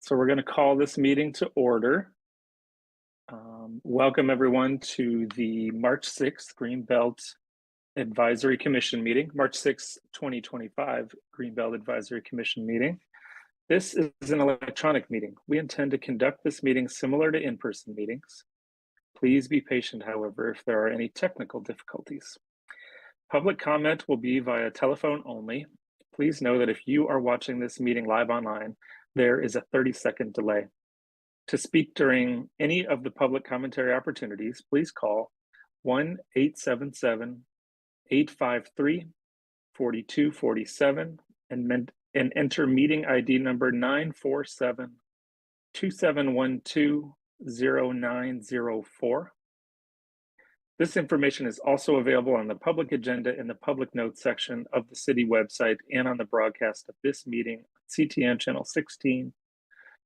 So we're going to call this meeting to order. Welcome everyone to the March 6th Greenbelt Advisory Commission meeting, March 6th, 2025 Greenbelt Advisory Commission meeting. This is an electronic meeting. We intend to conduct this meeting similar to in-person meetings. Please be patient, however, if there are any technical difficulties. Public comment will be via telephone only. Please know that if you are watching this meeting live online, there is a 30-second delay. To speak during any of the public commentary opportunities, please call 1-877-853-4247 and enter meeting ID number 947-2712-0904. This information is also available on the public agenda in the public notes section of the city website and on the broadcast of this meeting, CTN channel 16,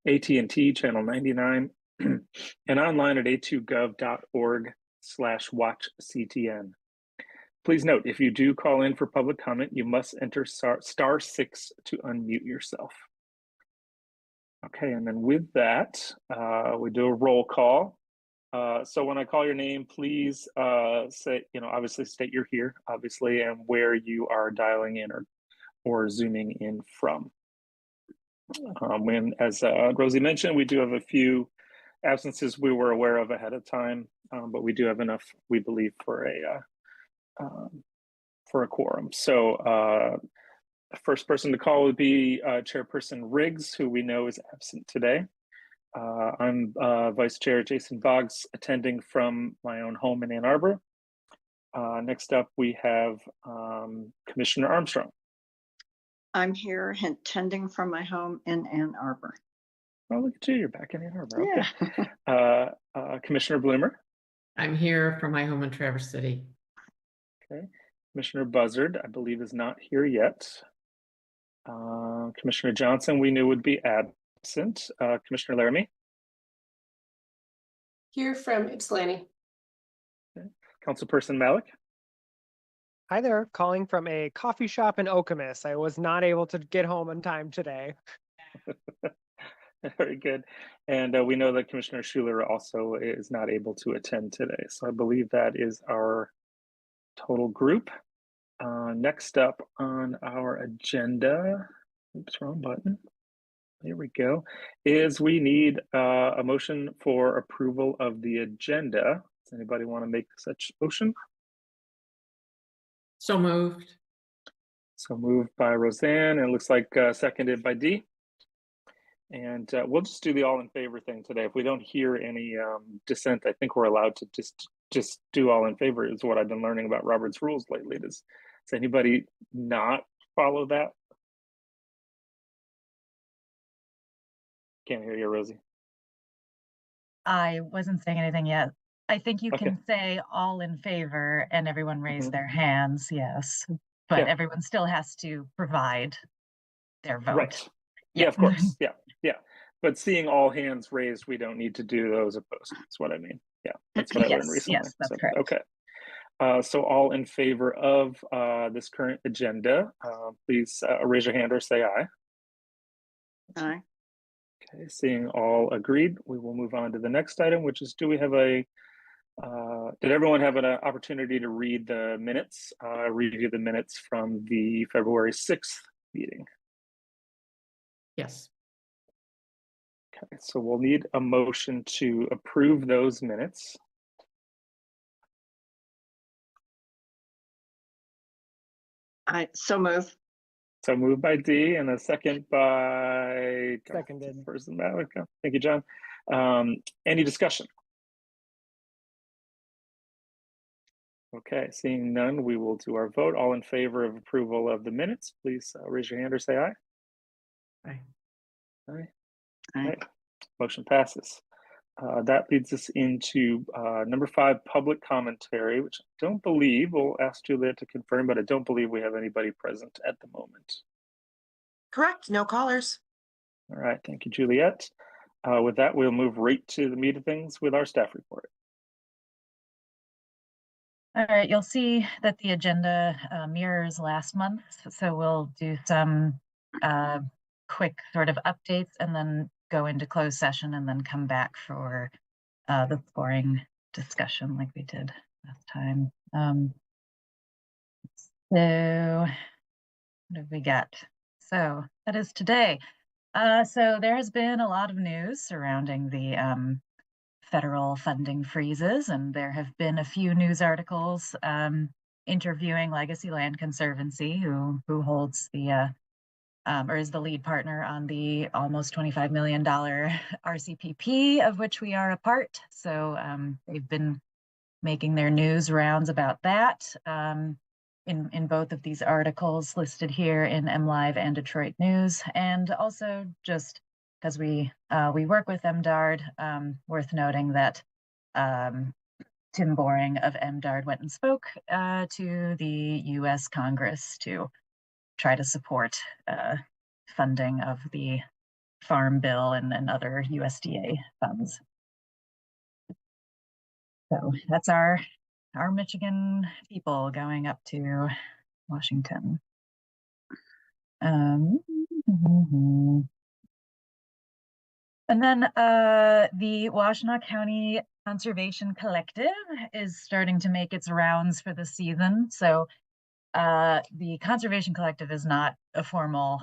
AT&T channel 99, and online at a2gov.org/watchctn. Please note, if you do call in for public comment, you must enter *6 to unmute yourself. Okay, and then with that, we do a roll call. So when I call your name, please say, obviously state you're here, obviously, and where you are dialing in or zooming in from. As Rosie mentioned, we do have a few absences we were aware of ahead of time, but we do have enough, we believe, for a quorum. So first person to call would be Chairperson Riggs, who we know is absent today. I'm Vice Chair Jason Boggs, attending from my own home in Ann Arbor. Next up, we have Commissioner Armstrong. I'm here attending from my home in Ann Arbor. Oh, look at you, you're back in Ann Arbor. Yeah. Okay. Commissioner Bloomer. I'm here from my home in Traverse City. Okay. Commissioner Buzzard, I believe, is not here yet. Commissioner Johnson, we knew would be absent. Commissioner Laramie. Here from Ypsilanti. Okay. Councilperson Malik. Hi there, calling from a coffee shop in Okemos. I was not able to get home in time today. Very good. And we know that Commissioner Schuler also is not able to attend today. So I believe that is our total group. Next up on our agenda, oops, wrong button. Here we go, is we need a motion for approval of the agenda. Does anybody want to make such motion? So moved. So moved by Roseanne, and it looks like seconded by Dee. And we'll just do the all in favor thing today. If we don't hear any dissent, I think we're allowed to just do all in favor, is what I've been learning about Robert's rules lately. Does anybody not follow that? Can't hear you, Rosie. I wasn't saying anything yet. I think you can say all in favor and everyone raise their hands, yes. But everyone still has to provide their vote. Right. Yeah, of course. Yeah. But seeing all hands raised, we don't need to do those opposed. That's what I mean. Yeah, that's what I learned recently. Yes, that's correct. Okay. So all in favor of this current agenda, please raise your hand or say aye. Aye. Okay, seeing all agreed, we will move on to the next item, which is, did everyone have an opportunity to read the minutes, review the minutes from the February 6th meeting? Yes. Okay, so we'll need a motion to approve those minutes. So move. So moved by Dee and a second by Seconded. Person Malik. Thank you, John. Any discussion? Okay, seeing none, we will do our vote. All in favor of approval of the minutes, please raise your hand or say aye. Aye. Aye. Aye. Motion passes. That leads us into number 5, public commentary, which I don't believe, we'll ask Juliet to confirm, but I don't believe we have anybody present at the moment. Correct, no callers. All right, thank you, Juliet. With that, we'll move right to the meat of things with our staff report. All right, you'll see that the agenda mirrors last month. So we'll do some quick sort of updates and then go into closed session and then come back for the boring discussion like we did last time. So what have we got? So that is today. So there has been a lot of news surrounding the federal funding freezes, and there have been a few news articles interviewing Legacy Land Conservancy, who holds the or is the lead partner on the almost $25 million RCPP, of which we are a part. So they've been making their news rounds about that in both of these articles listed here in MLive and Detroit News, and also just because we work with MDARD, worth noting that Tim Boring of MDARD went and spoke to the U.S. Congress to try to support funding of the Farm Bill and other USDA funds. So that's our Michigan people going up to Washington. And then the Washtenaw County Conservation Collective is starting to make its rounds for the season. So the Conservation Collective is not a formal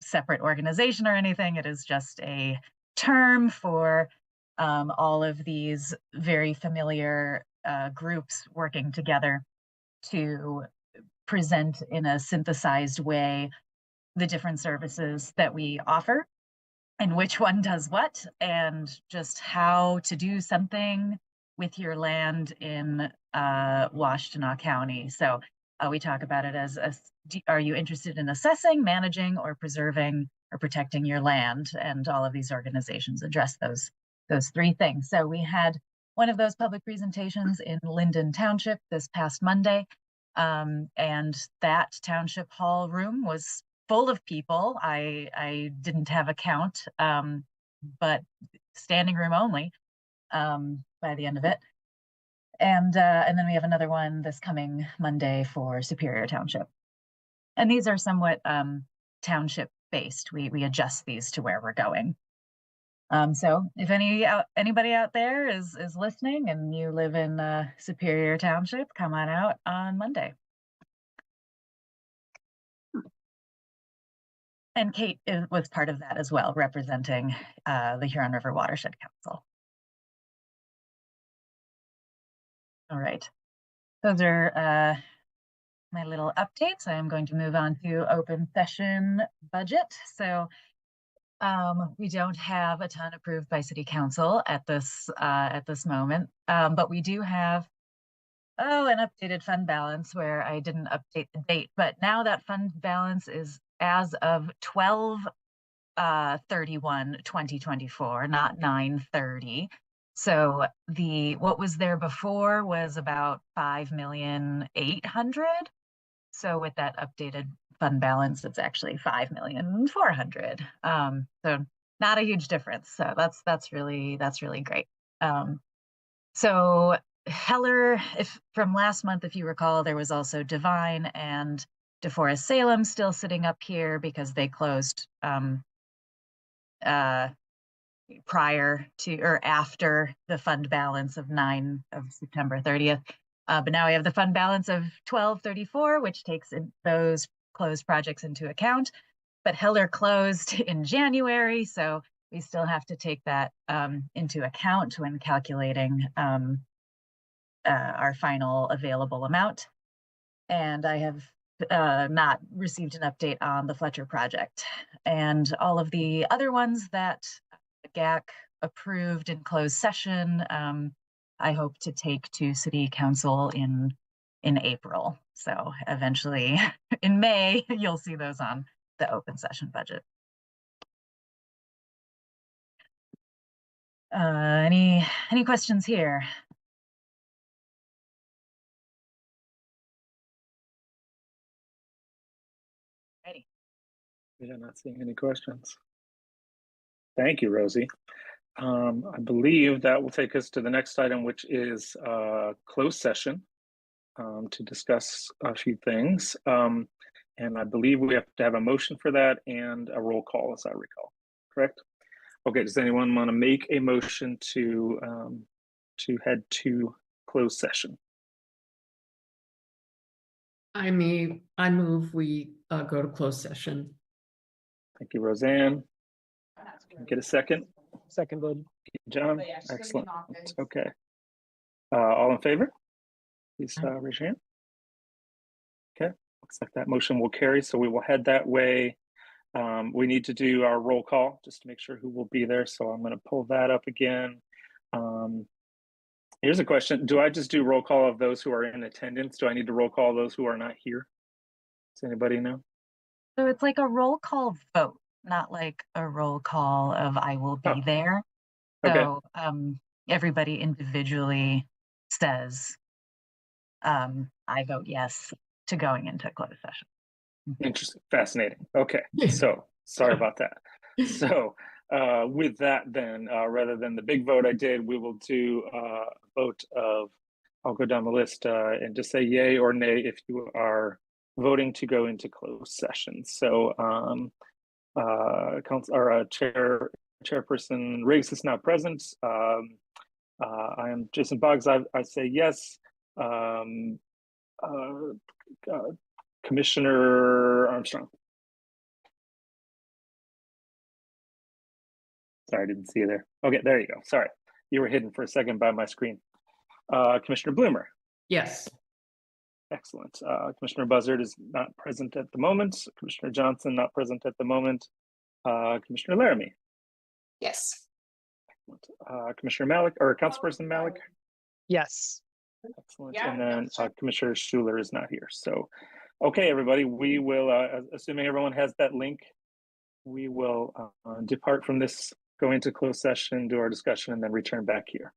separate organization or anything. It is just a term for all of these very familiar groups working together to present in a synthesized way the different services that we offer and which one does what, and just how to do something with your land in Washtenaw County. So we talk about it as, are you interested in assessing, managing, or preserving or protecting your land? And all of these organizations address those three things. So we had one of those public presentations in Linden Township this past Monday. And that township hall room was full of people. I didn't have a count, but standing room only by the end of it. And then we have another one this coming Monday for Superior Township. And these are somewhat township based. We adjust these to where we're going. So if anybody out there is listening and you live in Superior Township, come on out on Monday. And Kate was part of that as well, representing the Huron River Watershed Council. All right, those are my little updates. I'm going to move on to open session budget. So we don't have a ton approved by City Council at this moment, but we do have an updated fund balance where I didn't update the date, but now that fund balance is as of 12/31/2024, not 9/30. So what was there before was about 5,800,000. So with that updated fund balance, it's actually 5,400,000. So not a huge difference. So that's really great. So Heller, from last month, if you recall, there was also Divine and DeForest Salem still sitting up here because they closed prior to or after the fund balance of September 30th. But now we have the fund balance of 12/34, which takes those closed projects into account. But Heller closed in January, so we still have to take that into account when calculating our final available amount. And I have not received an update on the Fletcher project. And all of the other ones that GAC approved in closed session, I hope to take to City Council in April. So eventually in May, you'll see those on the open session budget. Any questions here? Ready. Yeah, not seeing any questions. Thank you, Rosie. I believe that will take us to the next item, which is closed session to discuss a few things. And I believe we have to have a motion for that and a roll call, as I recall, correct? Okay, does anyone want to make a motion to head to closed session? I move we go to closed session. Thank you, Roseanne. Can I get a second? Seconded. John, excellent. Okay. All in favor? Please raise your hand. Okay, looks like that motion will carry, so we will head that way. We need to do our roll call just to make sure who will be there, so I'm going to pull that up again. Here's a question. Do I just do roll call of those who are in attendance? Do I need to roll call those who are not here? Does anybody know? So it's like a roll call vote, not like a roll call of I will be Oh, there. okay. So everybody individually says, I vote yes to going into closed session. Interesting. Fascinating. Okay. So sorry about that. So with that then, rather than the big vote I did, we will do a vote of, I'll go down the list and just say yay or nay if you are voting to go into closed session. So Chairperson Riggs is not present. I am Jason Boggs. I say yes. Commissioner Armstrong. Sorry, I didn't see you there. Okay, there you go. Sorry, you were hidden for a second by my screen. Commissioner Bloomer. Yes. Excellent. Commissioner Buzzard is not present at the moment. Commissioner Johnson not present at the moment. Commissioner Laramie. Yes. Commissioner Malik or Councilperson Malik. Yes. Excellent. Yeah, And then sure. Commissioner Schuler is not here. So, okay, everybody, we will, assuming everyone has that link, we will depart from this, go into closed session, do our discussion, and then return back here.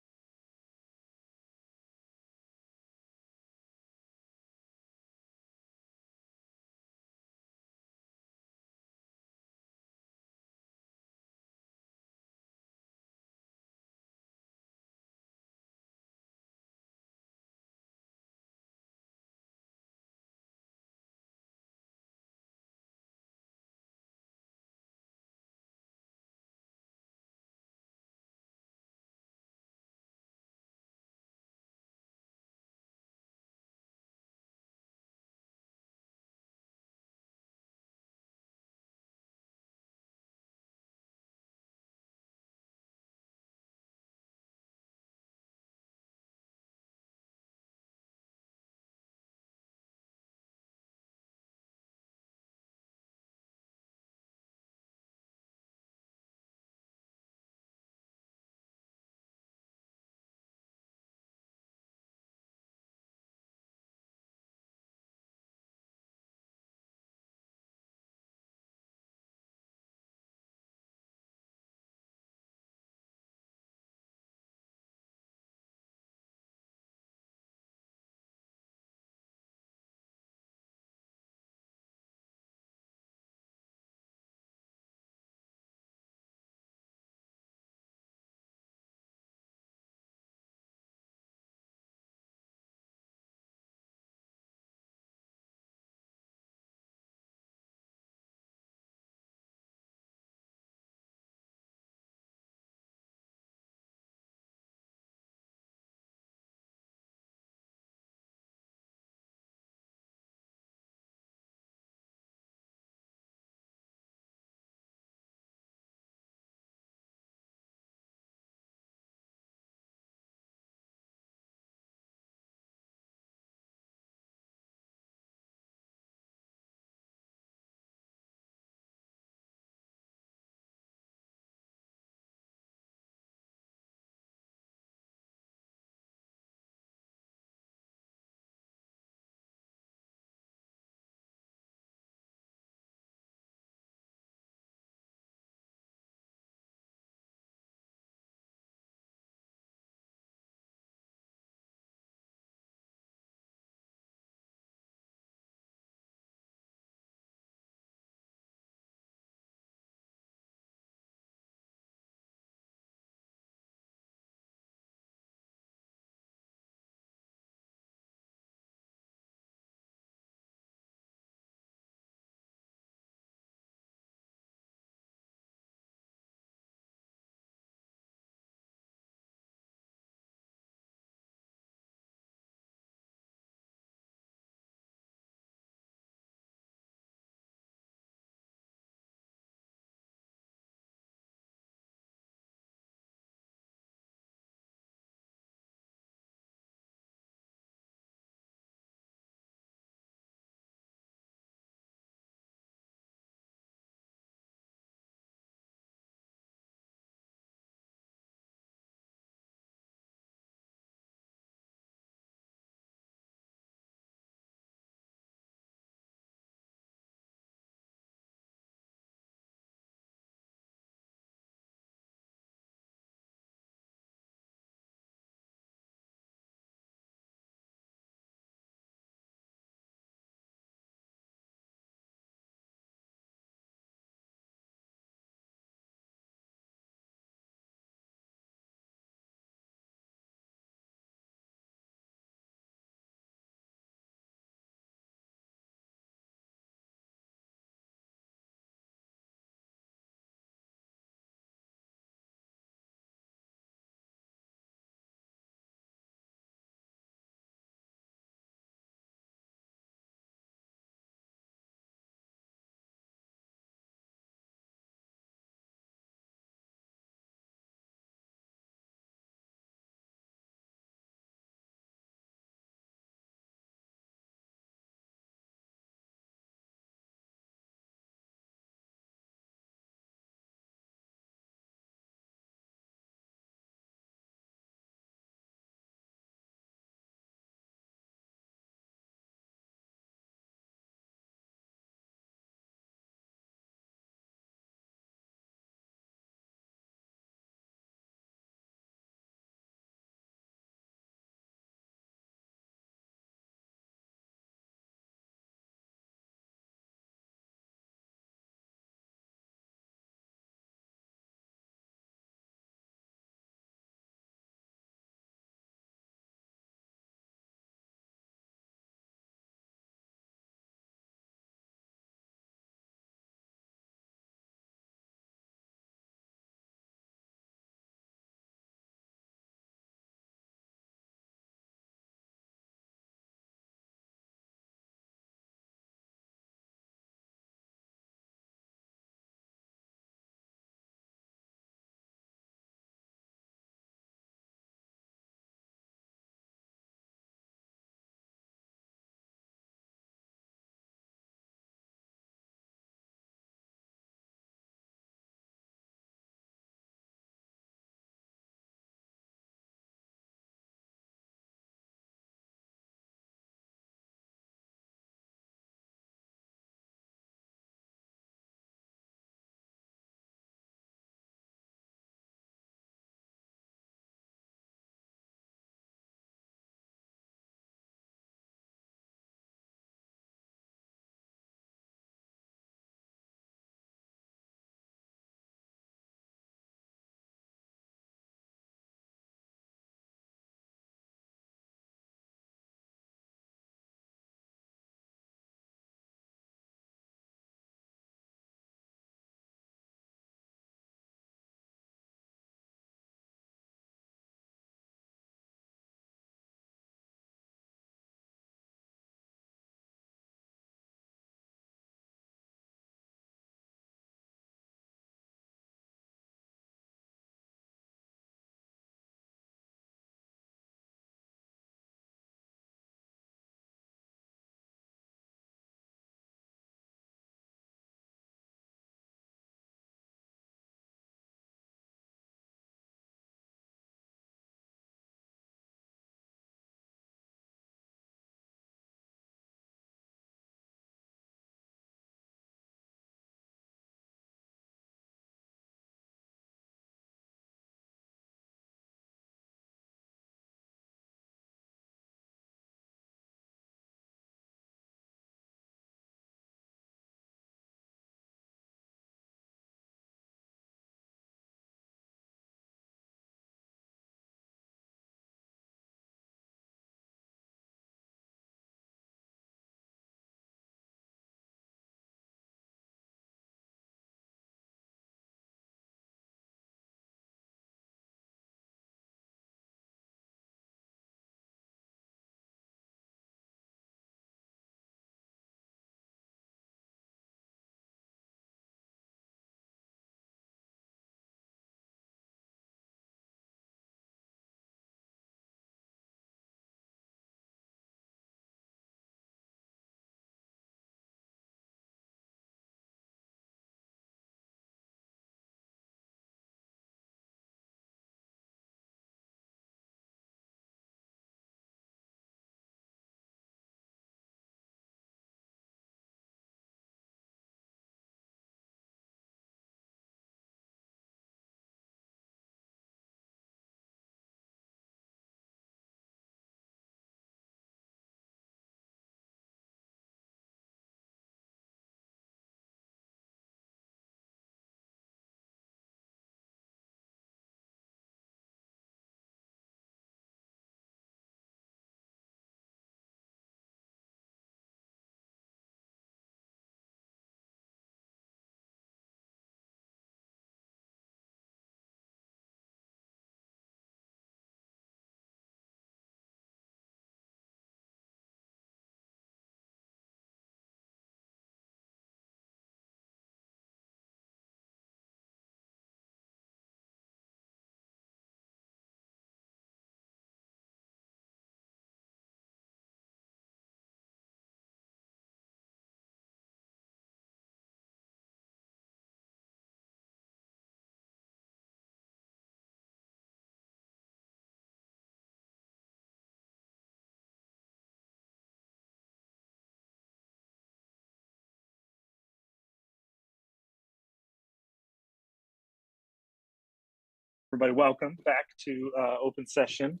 Everybody, welcome back to open session.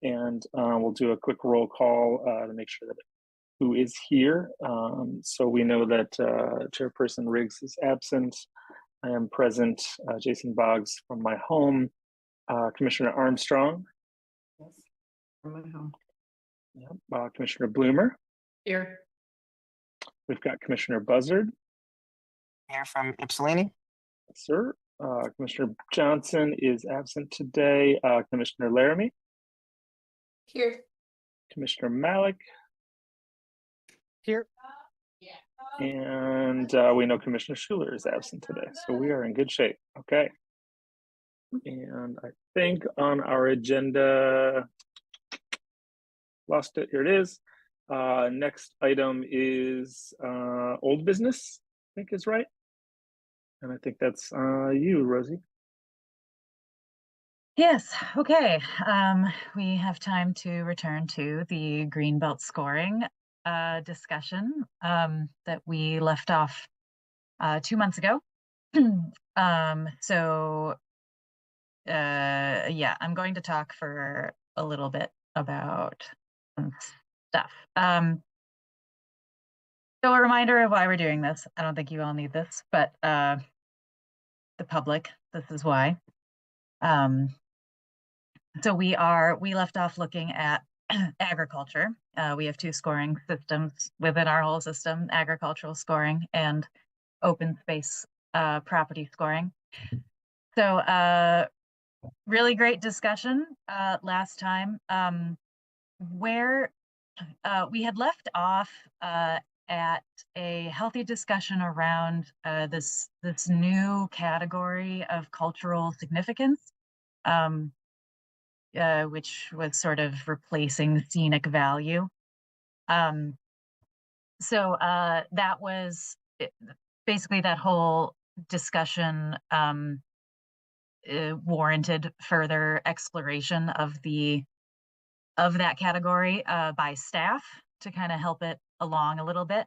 And we'll do a quick roll call to make sure that who is here. So we know that Chairperson Riggs is absent. I am present, Jason Boggs from my home. Commissioner Armstrong. Yes, from my home. Yep. Commissioner Bloomer. Here. We've got Commissioner Buzzard. Here from Ypsilanti. Yes, sir. Commissioner Johnson is absent today. Commissioner Laramie. Here. Commissioner Malik. Here. And we know Commissioner Schuler is absent today. So we are in good shape. Okay. And I think on our agenda, lost it. Here it is. Next item is old business, I think is right. And I think that's you, Rosie. Yes, okay. We have time to return to the Greenbelt scoring discussion that we left off 2 months ago. Yeah, I'm going to talk for a little bit about some stuff. So a reminder of why we're doing this. I don't think you all need this, but the public, this is why. So we left off looking at agriculture. We have 2 scoring systems within our whole system, agricultural scoring and open space property scoring. So really great discussion last time, where we had left off at a healthy discussion around this new category of cultural significance, which was sort of replacing scenic value. So that was basically that whole discussion warranted further exploration of that category by staff to kind of help it along a little bit.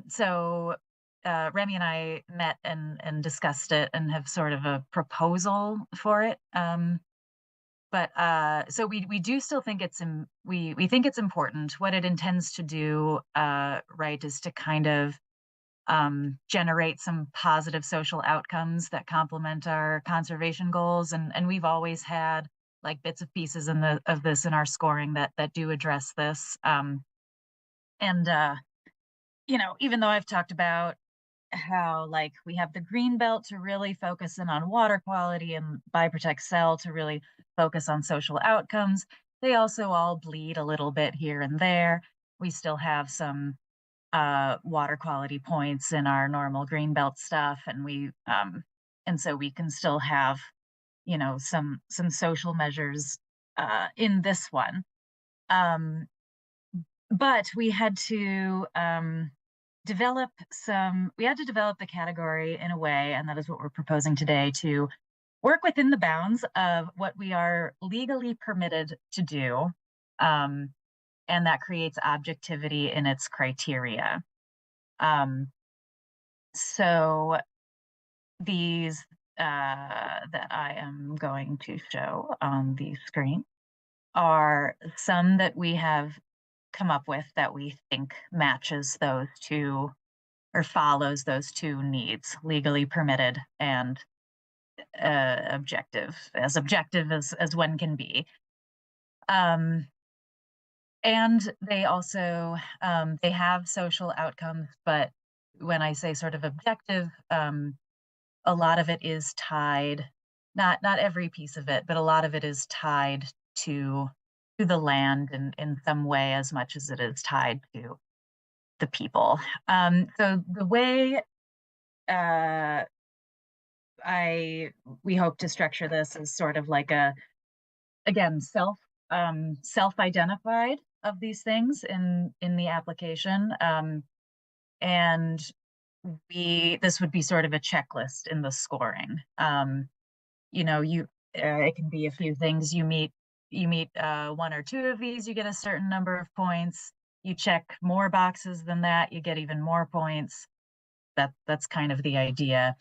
So Remy and I met and discussed it and have sort of a proposal for it. So we do still think we think it's important. What it intends to do, right, is to kind of generate some positive social outcomes that complement our conservation goals. And we've always had like bits of pieces of this in our scoring that do address this. You know, even though I've talked about how like we have the green belt to really focus in on water quality and BioProtect Cell to really focus on social outcomes, they also all bleed a little bit here and there. We still have some water quality points in our normal greenbelt stuff, and so we can still have, you know, some social measures in this one. But we had to develop the category in a way, and that is what we're proposing today, to work within the bounds of what we are legally permitted to do. And that creates objectivity in its criteria. So these that I am going to show on the screen are some that we have come up with that we think matches those 2 or follows those 2 needs, legally permitted and objective as one can be. And they also, they have social outcomes, but when I say sort of objective, a lot of it is tied, not every piece of it, but a lot of it is tied to the land in some way as much as it is tied to the people. So the way we hope to structure this is sort of like again, self-identified of these things in the application. And this would be sort of a checklist in the scoring. You know, it can be a few things. You meet 1 or 2 of these, you get a certain number of points. You check more boxes than that, you get even more points. That's kind of the idea.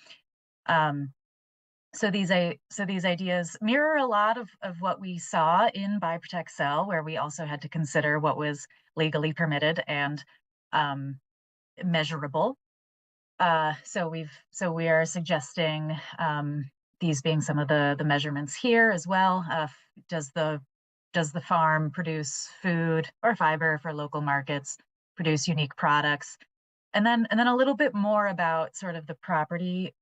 so these ideas mirror a lot of what we saw in Buy Protect Sell, where we also had to consider what was legally permitted and measurable. So we are suggesting these being some of the measurements here as well. Does the farm produce food or fiber for local markets, produce unique products? And then a little bit more about sort of the property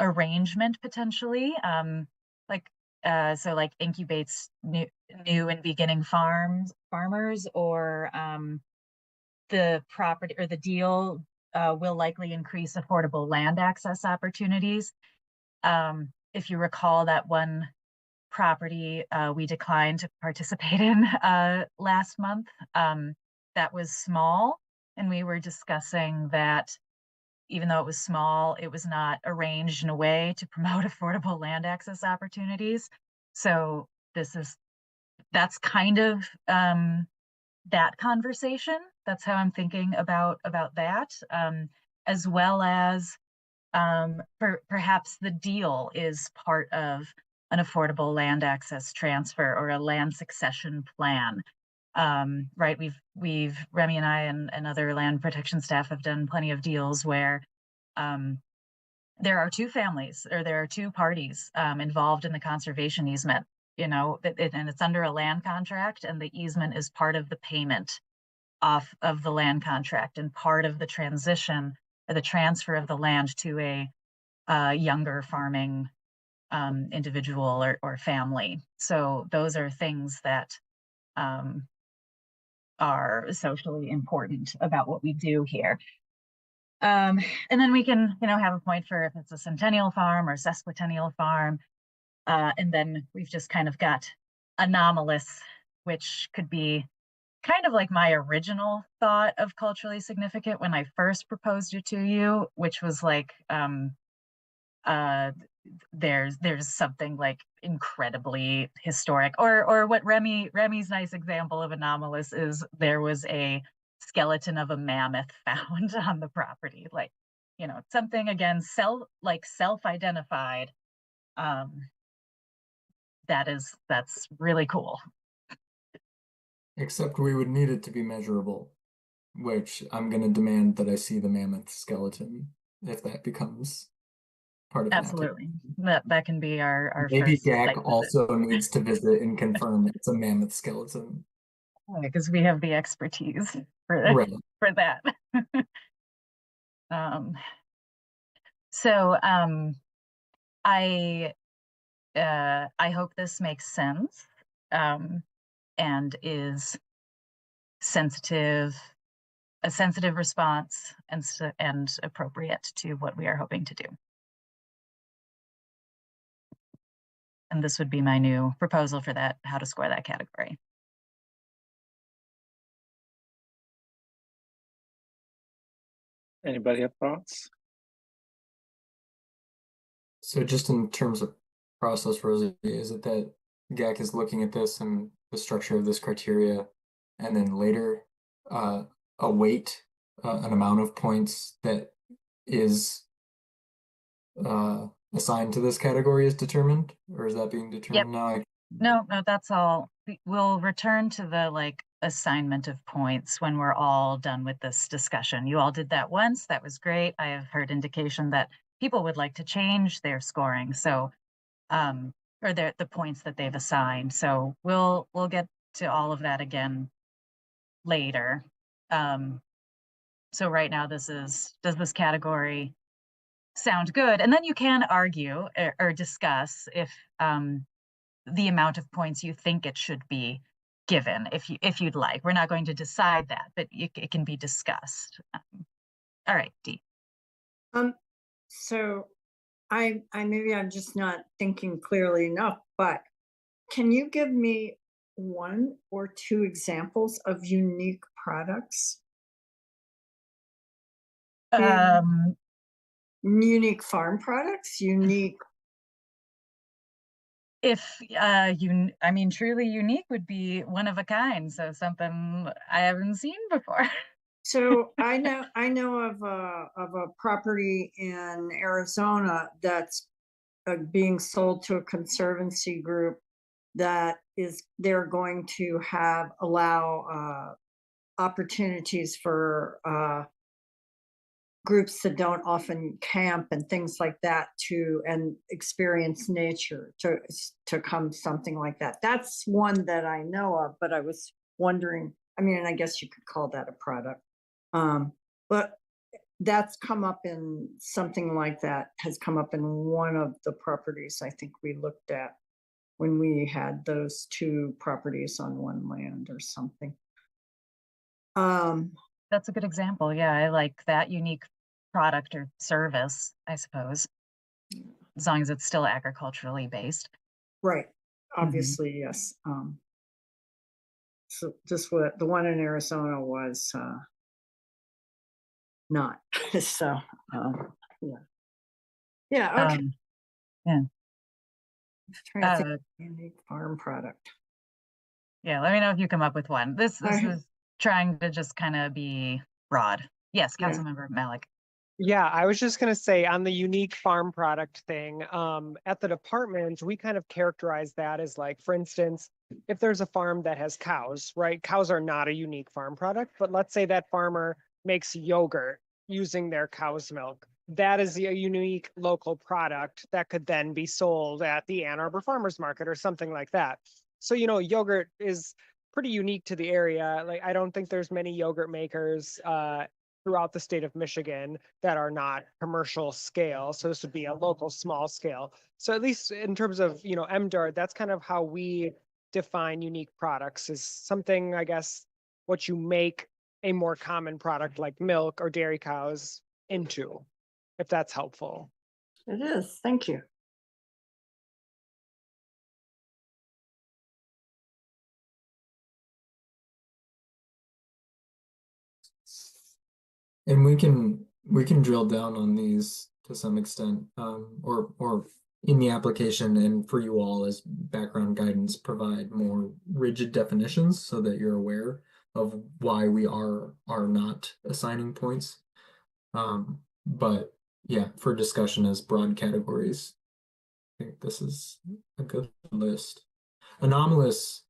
arrangement potentially, so like incubates new and beginning farmers, or the property or the deal will likely increase affordable land access opportunities. If you recall, that one property we declined to participate in last month, that was small, and we were discussing that even though it was small, it was not arranged in a way to promote affordable land access opportunities. So that's kind of that conversation. That's how I'm thinking about that, as well as perhaps the deal is part of an affordable land access transfer or a land succession plan. Right, Remy and I and other land protection staff have done plenty of deals where there are two families or there are two parties involved in the conservation easement, and it's under a land contract, and the easement is part of the payment off of the land contract and part of the transition or the transfer of the land to a younger farming individual or family. So those are things that are socially important about what we do here. And then we can, have a point for if it's a centennial farm or sesquicentennial farm. And then we've just kind of got anomalous, which could be kind of like my original thought of culturally significant when I first proposed it to you, which was like, there's something like incredibly historic, or what Remy's nice example of anomalous is there was a skeleton of a mammoth found on the property, like, something again self-identified. That's really cool. Except we would need it to be measurable, which I'm going to demand that I see the mammoth skeleton if that becomes part of Absolutely. That can be our maybe first site Jack visit. also needs to visit and confirm it's a mammoth skeleton. Because we have the expertise for Right. for that. So I hope this makes sense and is a sensitive response and appropriate to what we are hoping to do. And this would be my new proposal for that, how to score that category. Anybody have thoughts? So just in terms of process, Rosie, is it that GAC is looking at this and the structure of this criteria, and then later await an amount of points that is assigned to this category is determined, or is that being determined now? No, that's all. We'll return to the assignment of points when we're all done with this discussion. You all did that once. That was great. I have heard indication that people would like to change their scoring. So, or the points that they've assigned. So we'll get to all of that again later. So right now does this category sound good? And then you can argue or discuss if the amount of points you think it should be given, if you'd like. We're not going to decide that, but it can be discussed. All right, Dee. So I maybe I'm just not thinking clearly enough, but can you give me one or two examples of unique products? Unique farm products, unique. Truly unique would be one of a kind. So something I haven't seen before. So I know of a property in Arizona that's being sold to a conservancy group that they're going to allow opportunities for groups that don't often camp and things like that and experience nature to come something like that. That's one that I know of, but I was wondering, I mean, I guess you could call that a product. But that's come up in something like that has come up in one of the properties I think we looked at when we had those two properties on one land or something. That's a good example. Yeah, I like that unique product or service, I suppose, as long as it's still agriculturally based. Right. Obviously, yes. So just what the one in Arizona was not. So yeah. Yeah, okay. Yeah. Trying to think unique farm product. Yeah, let me know if you come up with one. This I- is trying to just kind of be broad. Yes, Yeah. Councilmember Malik. Yeah, I was just gonna say on the unique farm product thing, at the department, we kind of characterize that as like, for instance, if there's a farm that has cows, right? Cows are not a unique farm product, but let's say that farmer makes yogurt using their cow's milk. That is a unique local product that could then be sold at the Ann Arbor Farmers Market or something like that. So, yogurt is pretty unique to the area. Like, I don't think there's many yogurt makers throughout the state of Michigan that are not commercial scale. So this would be a local small scale. So at least in terms of, MDARD, that's kind of how we define unique products, is something, I guess, what you make a more common product like milk or dairy cows into, if that's helpful. It is. Thank you. And we can drill down on these to some extent, or in the application, and for you all as background guidance, provide more rigid definitions so that you're aware of why we are not assigning points. But yeah, for discussion as broad categories, I think this is a good list. Anomalous,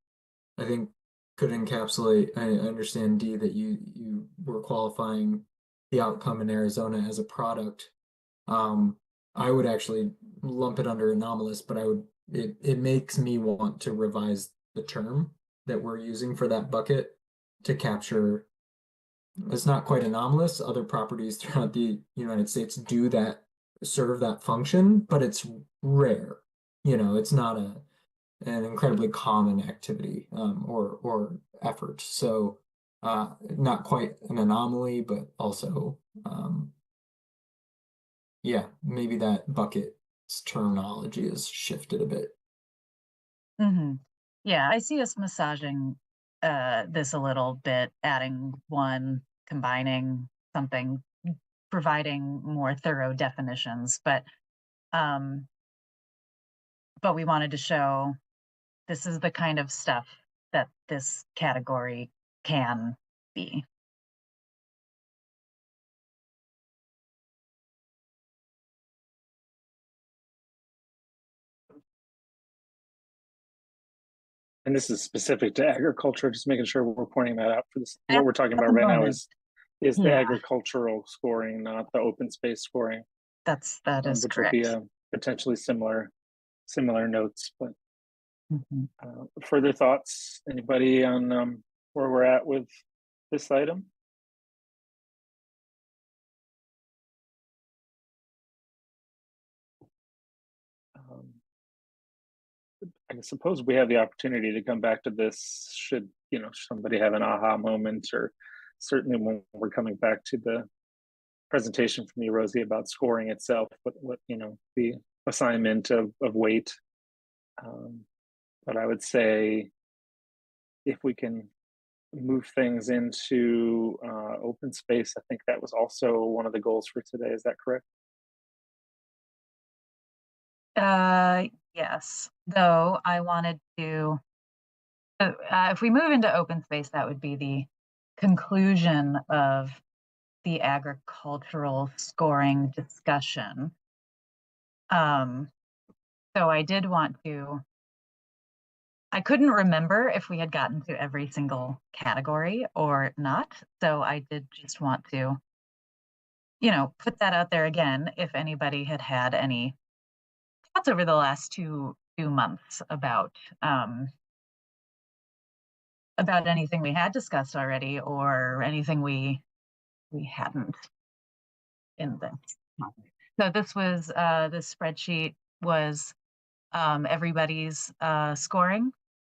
I think, could encapsulate. I understand, Dee, that you were qualifying the outcome in Arizona as a product. I would actually lump it under anomalous, but it makes me want to revise the term that we're using for that bucket to capture. It's not quite anomalous. Other properties throughout the United States do that, serve that function, but it's rare. It's not an incredibly common activity or effort. So not quite an anomaly, but also yeah, maybe that bucket's terminology has shifted a bit. Yeah, I see us massaging this a little bit, adding one, combining something, providing more thorough definitions, but we wanted to show this is the kind of stuff that this category can be. And this is specific to agriculture, just making sure we're pointing that out for this. What we're talking about right now is the Yeah. agricultural scoring, not the open space scoring. That is which correct. would be a potentially similar notes. But Mhm. Further thoughts? Anybody on where we're at with this item? I suppose we have the opportunity to come back to this should somebody have an aha moment, or certainly when we're coming back to the presentation from you, Rosie, about scoring itself, what the assignment of weight. But I would say if we can move things into open space, I think that was also one of the goals for today. Is that correct? Yes, though I wanted to, if we move into open space, that would be the conclusion of the agricultural scoring discussion. So I did want to, I couldn't remember if we had gotten to every single category or not. So I did just want to, put that out there again, if anybody had had any thoughts over the last two months about anything we had discussed already or anything we hadn't in this. So this was this spreadsheet was everybody's scoring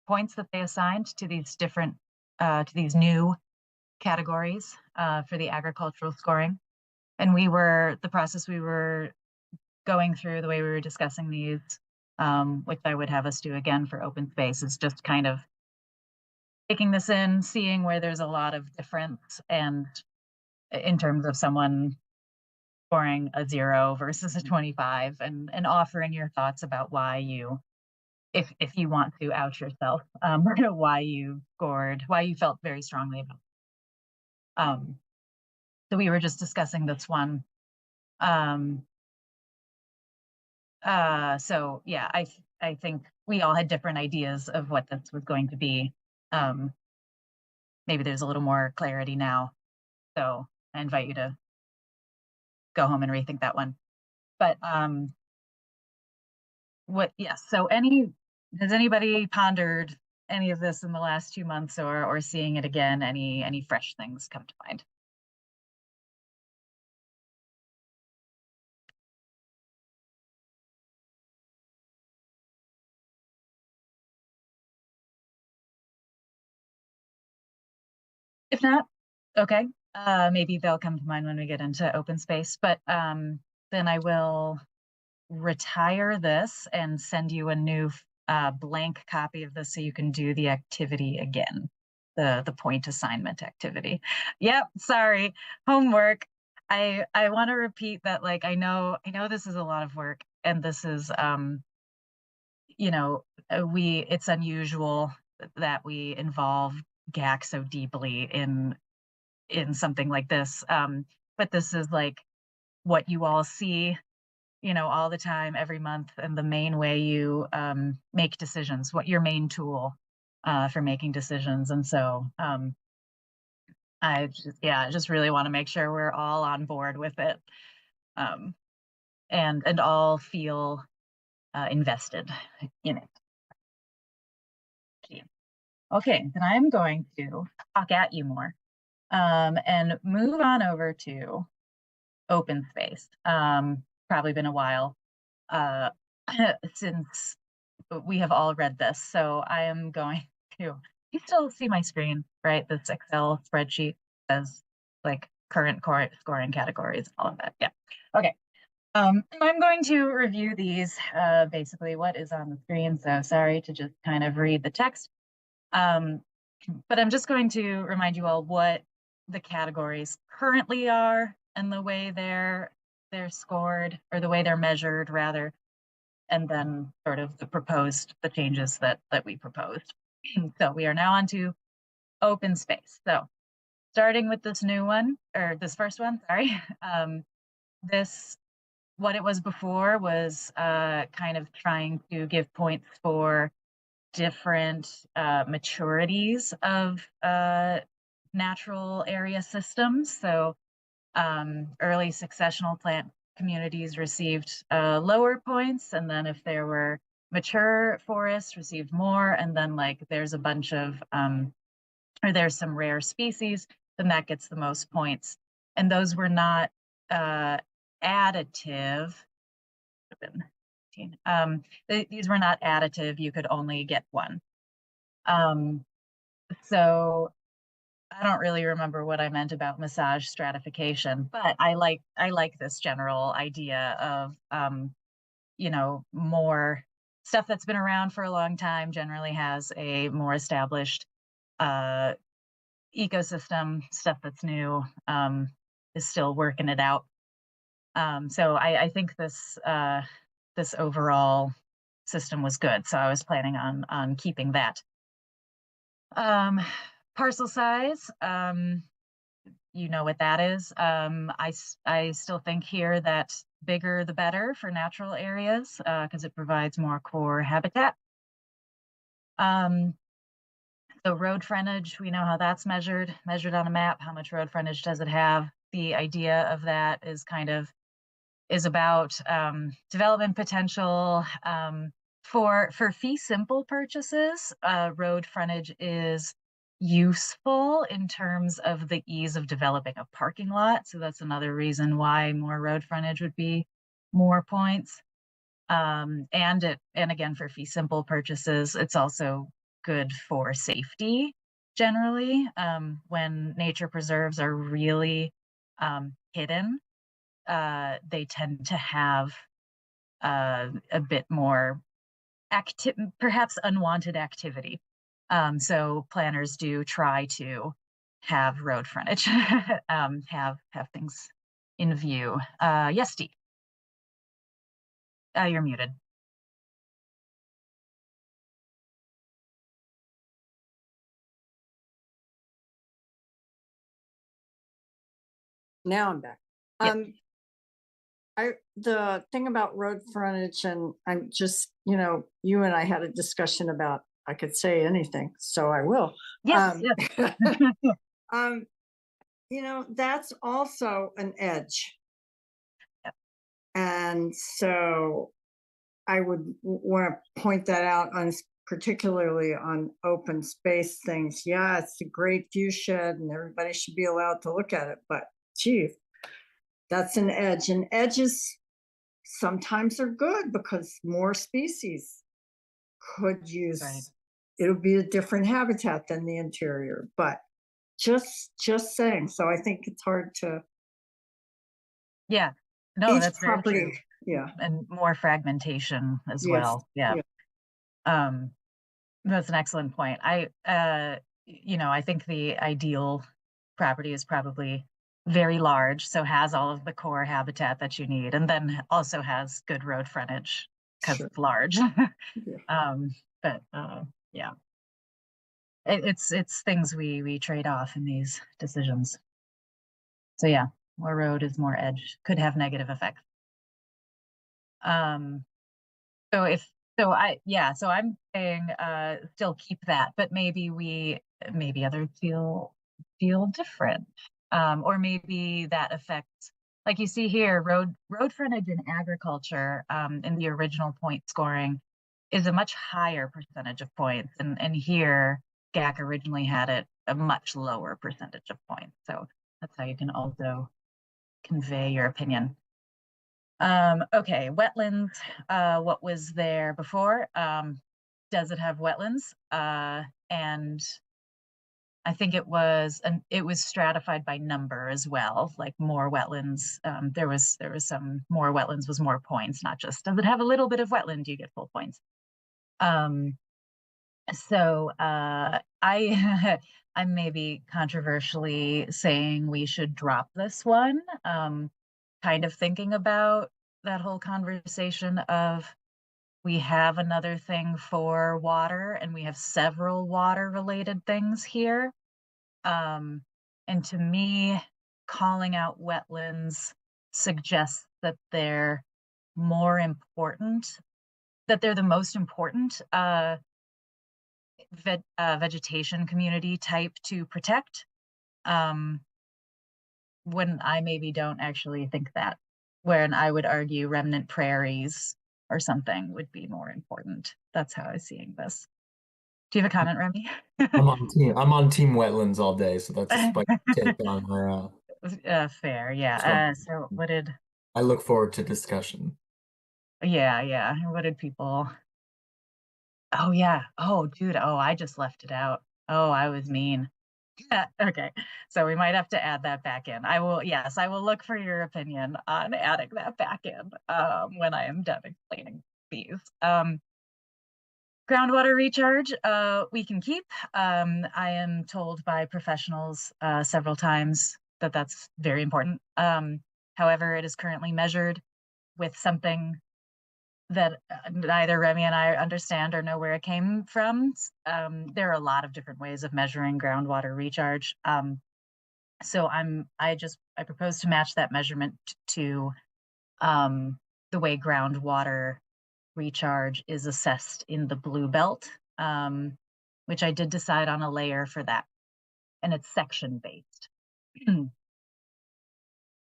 points that they assigned to these different to these new categories for the agricultural scoring. And the process we were going through, the way we were discussing these, which I would have us do again for open space, is just kind of taking this in, seeing where there's a lot of difference, and in terms of someone scoring a 0 versus a 25, and offering your thoughts about why you, if you want to out yourself, why you felt very strongly about. So we were just discussing this one. So yeah, I think we all had different ideas of what this was going to be. Maybe there's a little more clarity now. So I invite you to go home and rethink that one. But so has anybody pondered any of this in the last 2 months, or seeing it again, any fresh things come to mind? If not, okay, maybe they'll come to mind when we get into open space, but then I will retire this and send you a new blank copy of this so you can do the activity again, the point assignment activity. Yep, sorry, homework. I want to repeat that, like, I know this is a lot of work, and this is it's unusual that we involve GAC so deeply in something like this, but this is like what you all see all the time, every month, and the main way you make decisions, what your main tool for making decisions. And so I just really want to make sure we're all on board with it, and all feel invested in it. Okay, then I'm going to talk at you more and move on over to open space. Probably been a while since we have all read this, so I am going to, you still see my screen, right? This Excel spreadsheet says like current scoring categories, all of that. Yeah. Okay. I'm going to review these, basically what is on the screen. So sorry to just kind of read the text. But I'm just going to remind you all what the categories currently are and the way they're scored, or the way they're measured rather, and then sort of the changes that we proposed. So we are now on to open space. So starting with this new one, or this first one, sorry. What it was before was kind of trying to give points for different maturities of natural area systems. So early successional plant communities received lower points, and then if there were mature forests, received more, and then like there's a bunch of or there's some rare species, then that gets the most points. And those were not additive. These were not additive. You could only get one. So I don't really remember what I meant about massage stratification, but I like this general idea of more stuff that's been around for a long time generally has a more established ecosystem. Stuff that's new is still working it out. So I think this overall system was good. So I was planning on keeping that. Parcel size, you know what that is. I still think here that bigger the better for natural areas, because it provides more core habitat. So road frontage, we know how that's measured on a map. How much road frontage does it have? The idea of that is about development potential. For fee simple purchases, road frontage is useful in terms of the ease of developing a parking lot. So that's another reason why more road frontage would be more points. And again, for fee simple purchases, it's also good for safety generally. When nature preserves are really hidden, they tend to have a bit more perhaps unwanted activity. So planners do try to have road frontage, have things in view. Yes, Steve. You're muted. Now I'm back. Yep. The thing about road frontage, and I'm just, you know, you and I had a discussion about, I could say anything, so I will. Yes, yes. You know, that's also an edge. Yep. And so I would want to point that out on particularly on open space things. Yeah, it's a great view shed and everybody should be allowed to look at it, but gee, that's an edge. And edges sometimes are good because more species could use, Right. It'll be a different habitat than the interior, but just saying. So I think it's hard to. Yeah, no, Each that's very property, true. yeah. And more fragmentation as Yes, well. Yeah. That's an excellent point. You know, I think the ideal property is probably very large, so has all of the core habitat that you need, and then also has good road frontage because Sure. it's large. Yeah. But yeah, it's things we trade off in these decisions. So yeah, more road is more edge, could have negative effects. So I'm saying still keep that, but maybe others feel different. Or maybe that affects, like you see here, road frontage in agriculture in the original point scoring is a much higher percentage of points. And here GAC originally had it a much lower percentage of points. So that's how you can also convey your opinion. Okay, wetlands, what was there before? Does it have wetlands? And I think it was stratified by number as well, like more wetlands. There was some more wetlands was more points, not just does it have a little bit of wetland, you get full points. So I'm maybe controversially saying we should drop this one. Kind of thinking about that whole conversation of we have another thing for water and we have several water related things here. And to me, calling out wetlands suggests that they're more important, that they're the most important vegetation community type to protect. When I maybe don't actually think that, when I would argue remnant prairies or something would be more important. That's how I'm seeing this. Do you have a comment, Remy? I'm on team wetlands all day, so that's a spicy take on our fair, yeah. So what did I look forward to discussion. Yeah. What did people? Oh yeah. Oh dude. Oh, I just left it out. Oh, I was mean. Okay, so we might have to add that back in. I will look for your opinion on adding that back in when I am done explaining these. Groundwater recharge, we can keep. I am told by professionals several times that that's very important. However, it is currently measured with something that neither Remy and I understand or know where it came from. There are a lot of different ways of measuring groundwater recharge. So I propose to match that measurement to the way groundwater recharge is assessed in the blue belt, which I did decide on a layer for that, and it's section based.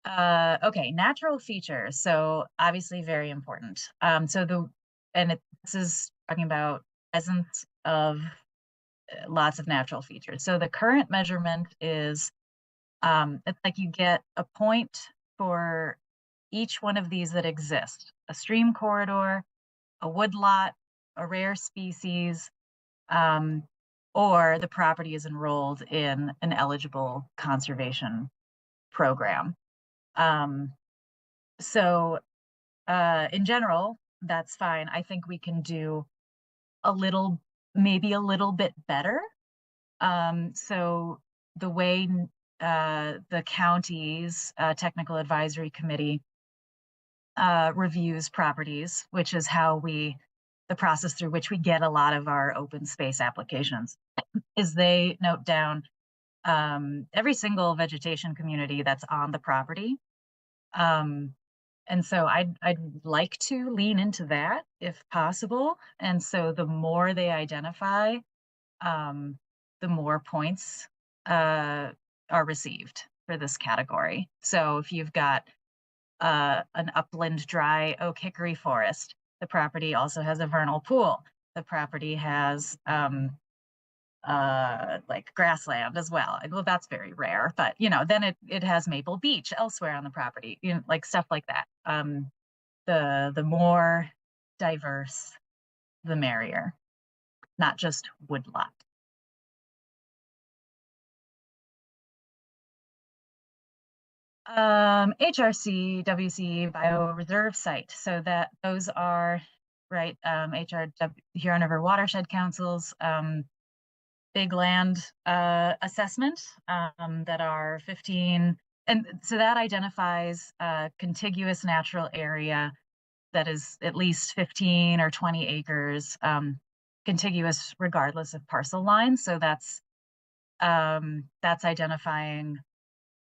Okay, natural features. So obviously very important. This is talking about presence of lots of natural features. So the current measurement is, it's like you get a point for each one of these that exist: a stream corridor, a woodlot, a rare species, or the property is enrolled in an eligible conservation program. So in general, that's fine. I think we can do maybe a little bit better. So the way the county's technical advisory committee reviews properties, which is the process through which we get a lot of our open space applications, is they note down every single vegetation community that's on the property. And so I'd like to lean into that if possible. And so the more they identify, the more points are received for this category. So if you've got an upland dry oak hickory forest, the property also has a vernal pool. The property has like grassland as well. Well, that's very rare, but then it has Maple Beach elsewhere on the property, like stuff like that. The more diverse, the merrier, not just woodlot. HRC, WC, bioreserve site. So those are right. Huron River Watershed Council's big land assessment that are 15, and so that identifies a contiguous natural area that is at least 15 or 20 acres, contiguous regardless of parcel lines. So that's identifying,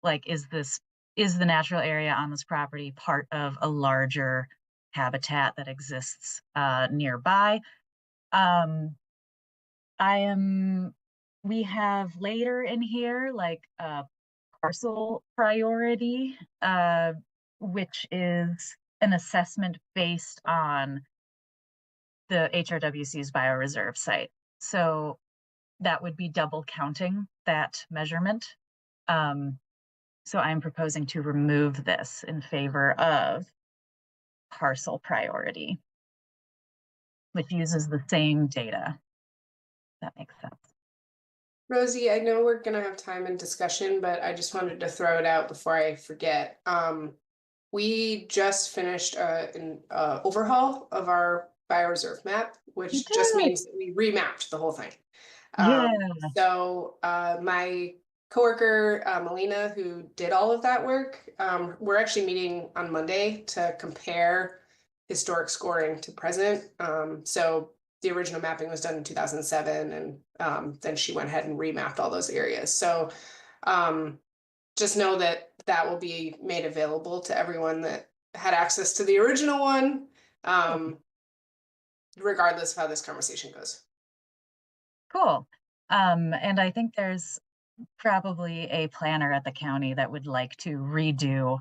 like, is the natural area on this property part of a larger habitat that exists nearby. We have later in here, like, parcel priority, which is an assessment based on the HRWC's bioreserve site. So that would be double counting that measurement. So I'm proposing to remove this in favor of parcel priority, which uses the same data. That makes sense. Rosie, I know we're gonna have time and discussion, but I just wanted to throw it out before I forget. We just finished an overhaul of our bioreserve map, which just means that we remapped the whole thing. So my coworker, Melina, who did all of that work, we're actually meeting on Monday to compare historic scoring to present. So the original mapping was done in 2007, and then she went ahead and remapped all those areas. So just know that will be made available to everyone that had access to the original one, regardless of how this conversation goes. Cool. And I think there's probably a planner at the county that would like to redo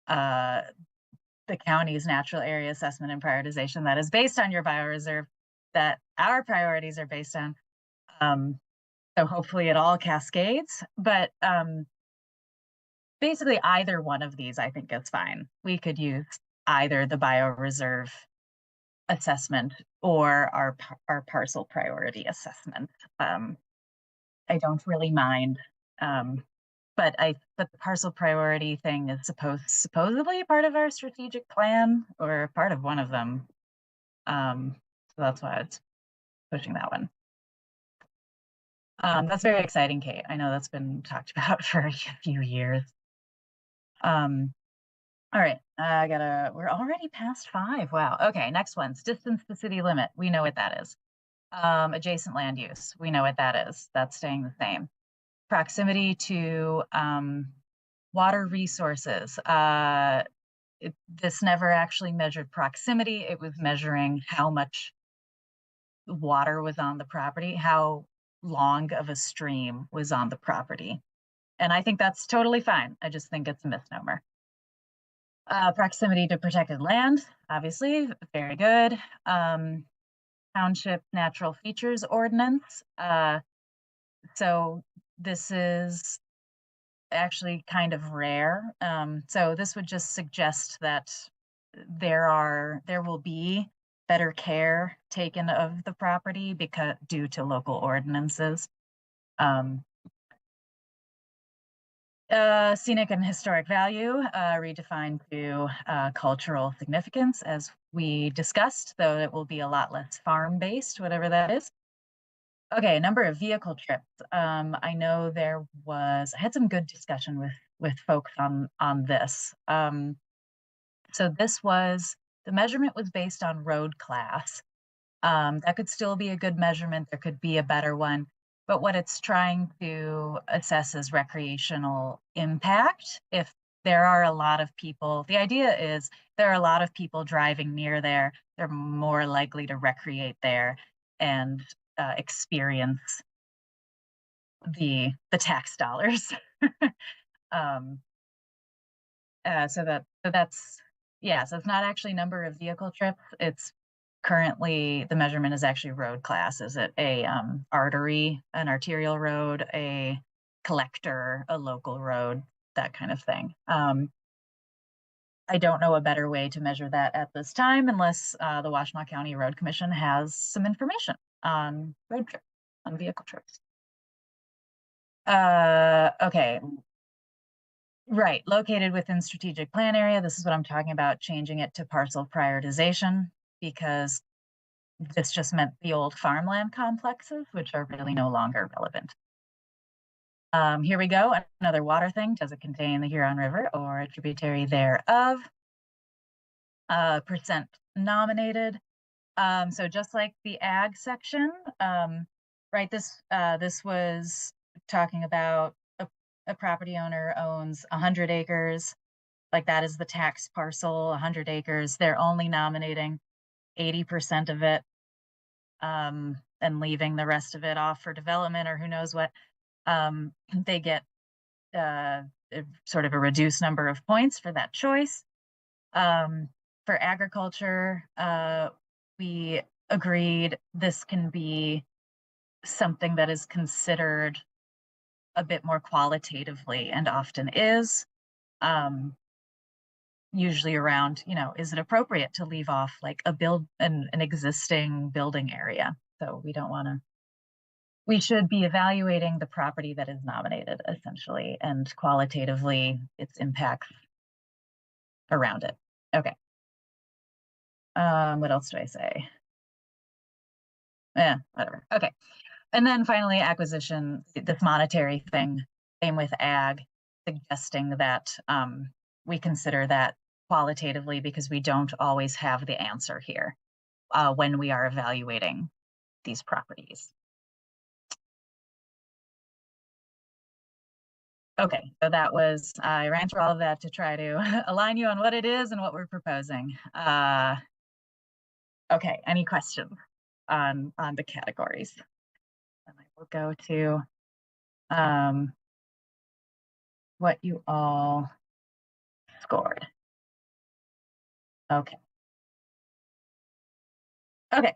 the county's natural area assessment and prioritization that is based on your bioreserve, that our priorities are based on. So hopefully it all cascades, but basically either one of these I think is fine. We could use either the bioreserve assessment or our parcel priority assessment. I don't really mind, but the parcel priority thing is supposedly part of our strategic plan, or part of one of them. So that's why it's pushing that one. That's very exciting, Kate. I know that's been talked about for a few years. All right, we're already past 5. Wow. Okay, next one's distance to city limit. We know what that is. Adjacent land use. We know what that is. That's staying the same. proximity to water resources. This never actually measured proximity. It was measuring how much water was on the property, how long of a stream was on the property. And I think that's totally fine. I just think it's a misnomer. Proximity to protected land, obviously, very good. Township Natural Features Ordinance. So this is actually kind of rare. So this would just suggest that there will be better care taken of the property because due to local ordinances. Scenic and historic value, redefined to cultural significance, as we discussed, though it will be a lot less farm-based, whatever that is. Okay, number of vehicle trips. I know I had some good discussion with folks on this. So the measurement was based on road class. That could still be a good measurement. There could be a better one. But what it's trying to assess is recreational impact. If there are a lot of people, the idea is there are a lot of people driving near there, they're more likely to recreate there and experience the tax dollars. So it's not actually number of vehicle trips. It's currently the measurement is actually road class. Is it a artery, an arterial road, a collector, a local road, that kind of thing. I don't know a better way to measure that at this time unless the Washtenaw County Road Commission has some information on road trips, on vehicle trips. Okay. Right, located within strategic plan area. This is what I'm talking about, changing it to parcel prioritization, because this just meant the old farmland complexes, which are really no longer relevant. Here we go, another water thing. Does it contain the Huron River or a tributary thereof? Percent nominated. So just like the ag section, right, this was talking about a property owner owns 100 acres, like that is the tax parcel, 100 acres. They're only nominating 80% of it, and leaving the rest of it off for development or who knows what. They get sort of a reduced number of points for that choice. For agriculture, we agreed this can be something that is considered a bit more qualitatively, and often is, usually around, is it appropriate to leave off like an existing building area? So we should be evaluating the property that is nominated, essentially, and qualitatively its impacts around it. Okay. What else do I say? Yeah, whatever. Okay. And then finally, acquisition, this monetary thing, same with ag, suggesting that we consider that qualitatively because we don't always have the answer here when we are evaluating these properties. Okay, so I ran through all of that to try to align you on what it is and what we're proposing. Okay, any questions on the categories? And I will go to what you all scored. Okay. Okay.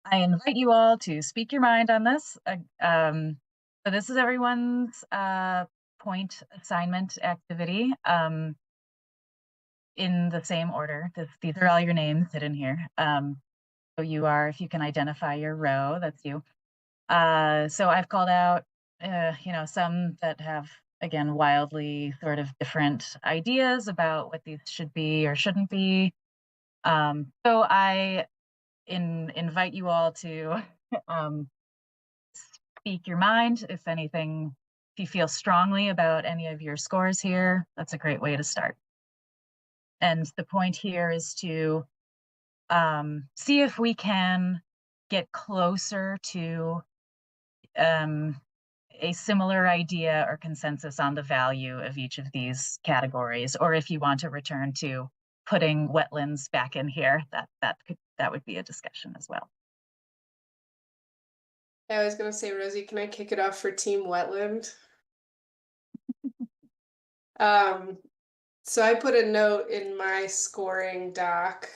I invite you all to speak your mind on this. So this is everyone's point assignment activity in the same order. These are all your names hidden here. So if you can identify your row, that's you. So I've called out, some that have, again, wildly sort of different ideas about what these should be or shouldn't be. So I invite you all to speak your mind. If you feel strongly about any of your scores here, that's a great way to start. And the point here is to see if we can get closer to a similar idea or consensus on the value of each of these categories, or if you want to return to putting wetlands back in here, that would be a discussion as well. Yeah, I was gonna say, Rosie, can I kick it off for Team Wetland? So I put a note in my scoring doc.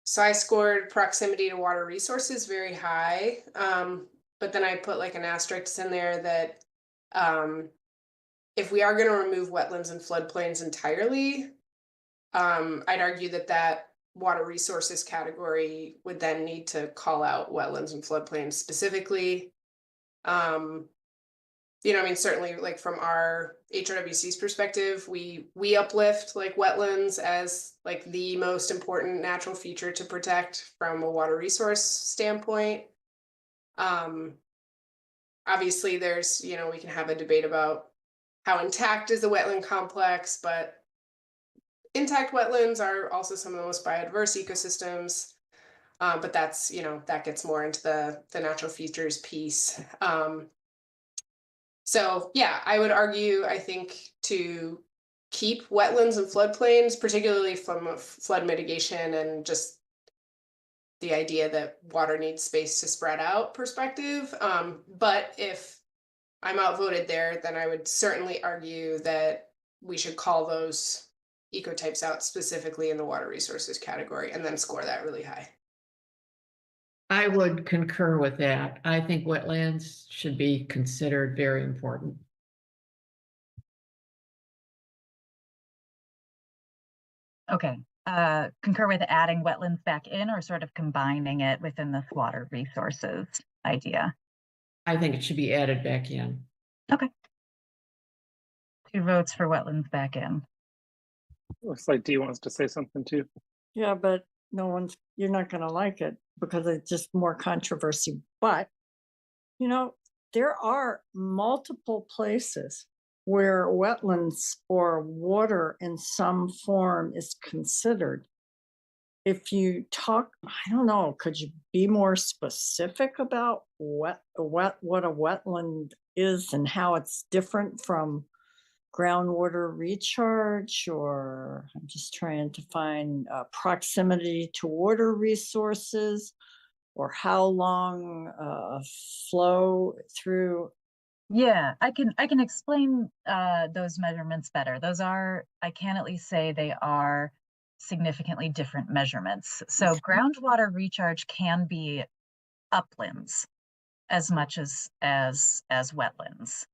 So I scored proximity to water resources very high. But then I put like an asterisk in there that if we are going to remove wetlands and floodplains entirely, I'd argue that that water resources category would then need to call out wetlands and floodplains specifically. You know, I mean, certainly like from our HRWC's perspective, we uplift like wetlands as like the most important natural feature to protect from a water resource standpoint. Obviously there's, you know, we can have a debate about how intact is the wetland complex, but intact wetlands are also some of the most biodiverse ecosystems. But that's, you know, that gets more into the natural features piece. So yeah, I would argue, I think, to keep wetlands and floodplains, particularly from a flood mitigation and just the idea that water needs space to spread out perspective. But if I'm outvoted there, then I would certainly argue that we should call those ecotypes out specifically in the water resources category and then score that really high. I would concur with that. I think wetlands should be considered very important. Okay, concur with adding wetlands back in or sort of combining it within this water resources idea? I think it should be added back in. Okay. 2 votes for wetlands back in. Looks like Dee wants to say something too. Yeah, but you're not gonna like it because it's just more controversy. But, you know, there are multiple places where wetlands or water in some form is considered. If you talk, I don't know, could you be more specific about what a wetland is and how it's different from groundwater recharge? Or I'm just trying to find proximity to water resources, or how long a flow through. Yeah, I can explain those measurements better. I can at least say they are significantly different measurements. So groundwater recharge can be uplands as much as wetlands.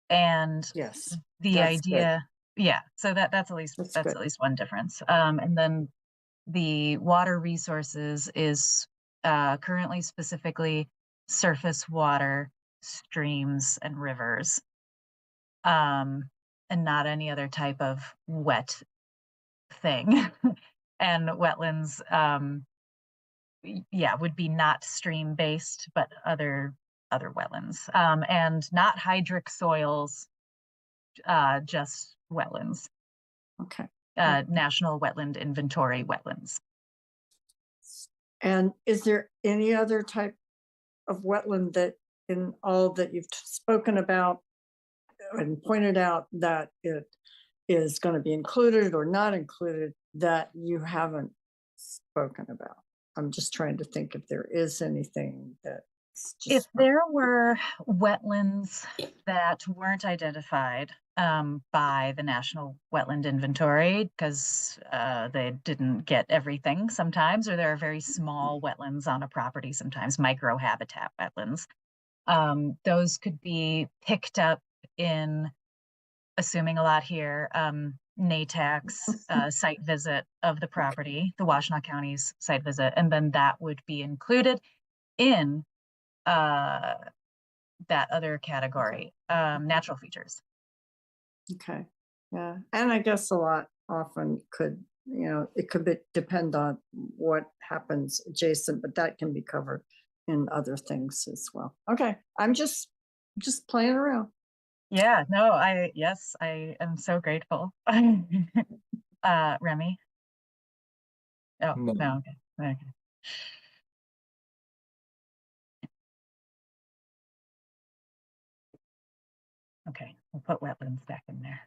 And Yes, the that's good. idea, yeah, so that's at least one difference. And then the water resources is currently specifically surface water, streams, and rivers, and not any other type of wet thing. And wetlands, yeah, would be not stream based, but other wetlands, and not hydric soils, just wetlands. Okay. National Wetland Inventory wetlands. And is there any other type of wetland that in all that you've spoken about and pointed out that it is going to be included or not included that you haven't spoken about? I'm just trying to think if there is anything that. If there were wetlands that weren't identified by the National Wetland Inventory, because they didn't get everything sometimes, or there are very small wetlands on a property, sometimes microhabitat wetlands, those could be picked up in, assuming a lot here, NATAC's site visit of the property, the Washtenaw County's site visit, and then that would be included in that other category, natural features. Okay, yeah, and I guess a lot often could, it could depend on what happens adjacent, but that can be covered in other things as well. Okay, I'm just playing around. Yeah, no, yes, I am so grateful. Remy? Oh, no, okay. We'll put wetlands back in there.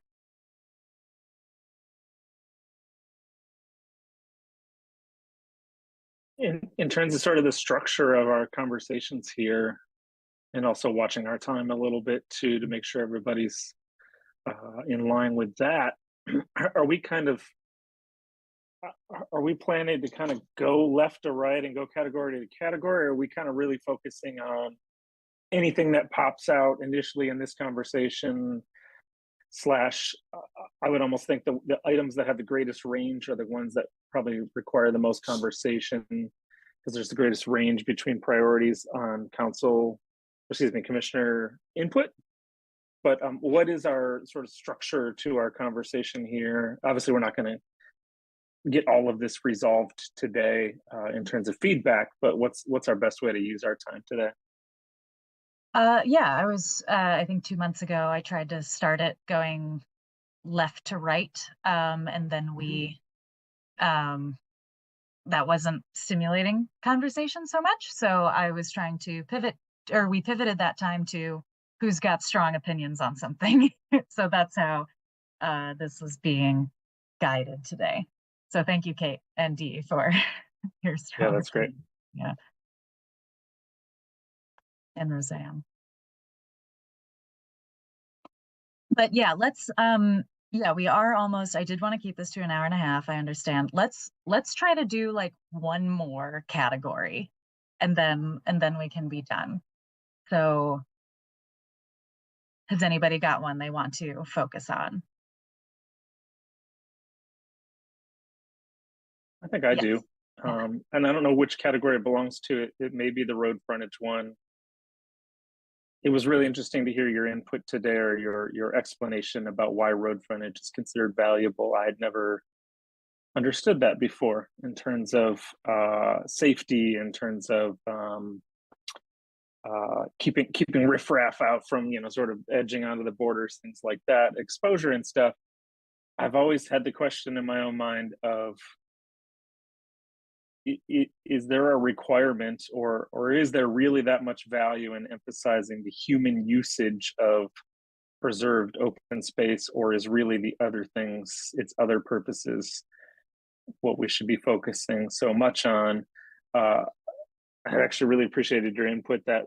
In terms of sort of the structure of our conversations here, and also watching our time a little bit too, to make sure everybody's in line with that, are we planning to kind of go left to right and go category to category, or are we kind of really focusing on anything that pops out initially in this conversation slash I would almost think the items that have the greatest range are the ones that probably require the most conversation, because there's the greatest range between priorities on commissioner input. But what is our sort of structure to our conversation here? Obviously, we're not going to get all of this resolved today in terms of feedback, but what's our best way to use our time today? Yeah, I think 2 months ago, I tried to start it going left to right. And then that wasn't stimulating conversation so much. So I was trying to pivot, or we pivoted that time to who's got strong opinions on something. So that's how this was being guided today. So thank you, Kate and Dee, for your strong Yeah, that's great. opinion. Yeah. And Roseanne. But yeah, let's we are almost, I did want to keep this to an hour and a half. I understand. Let's try to do like one more category and then we can be done. So has anybody got one they want to focus on? I think I Yes. do. And I don't know which category it belongs to. It may be the road frontage one. It was really interesting to hear your input today, or your explanation about why road frontage is considered valuable. I had never understood that before in terms of safety, in terms of keeping riffraff out from, sort of edging onto the borders, things like that, exposure and stuff. I've always had the question in my own mind of, is there a requirement, or is there really that much value in emphasizing the human usage of preserved open space, or is really the other things, its other purposes, what we should be focusing so much on? I actually really appreciated your input that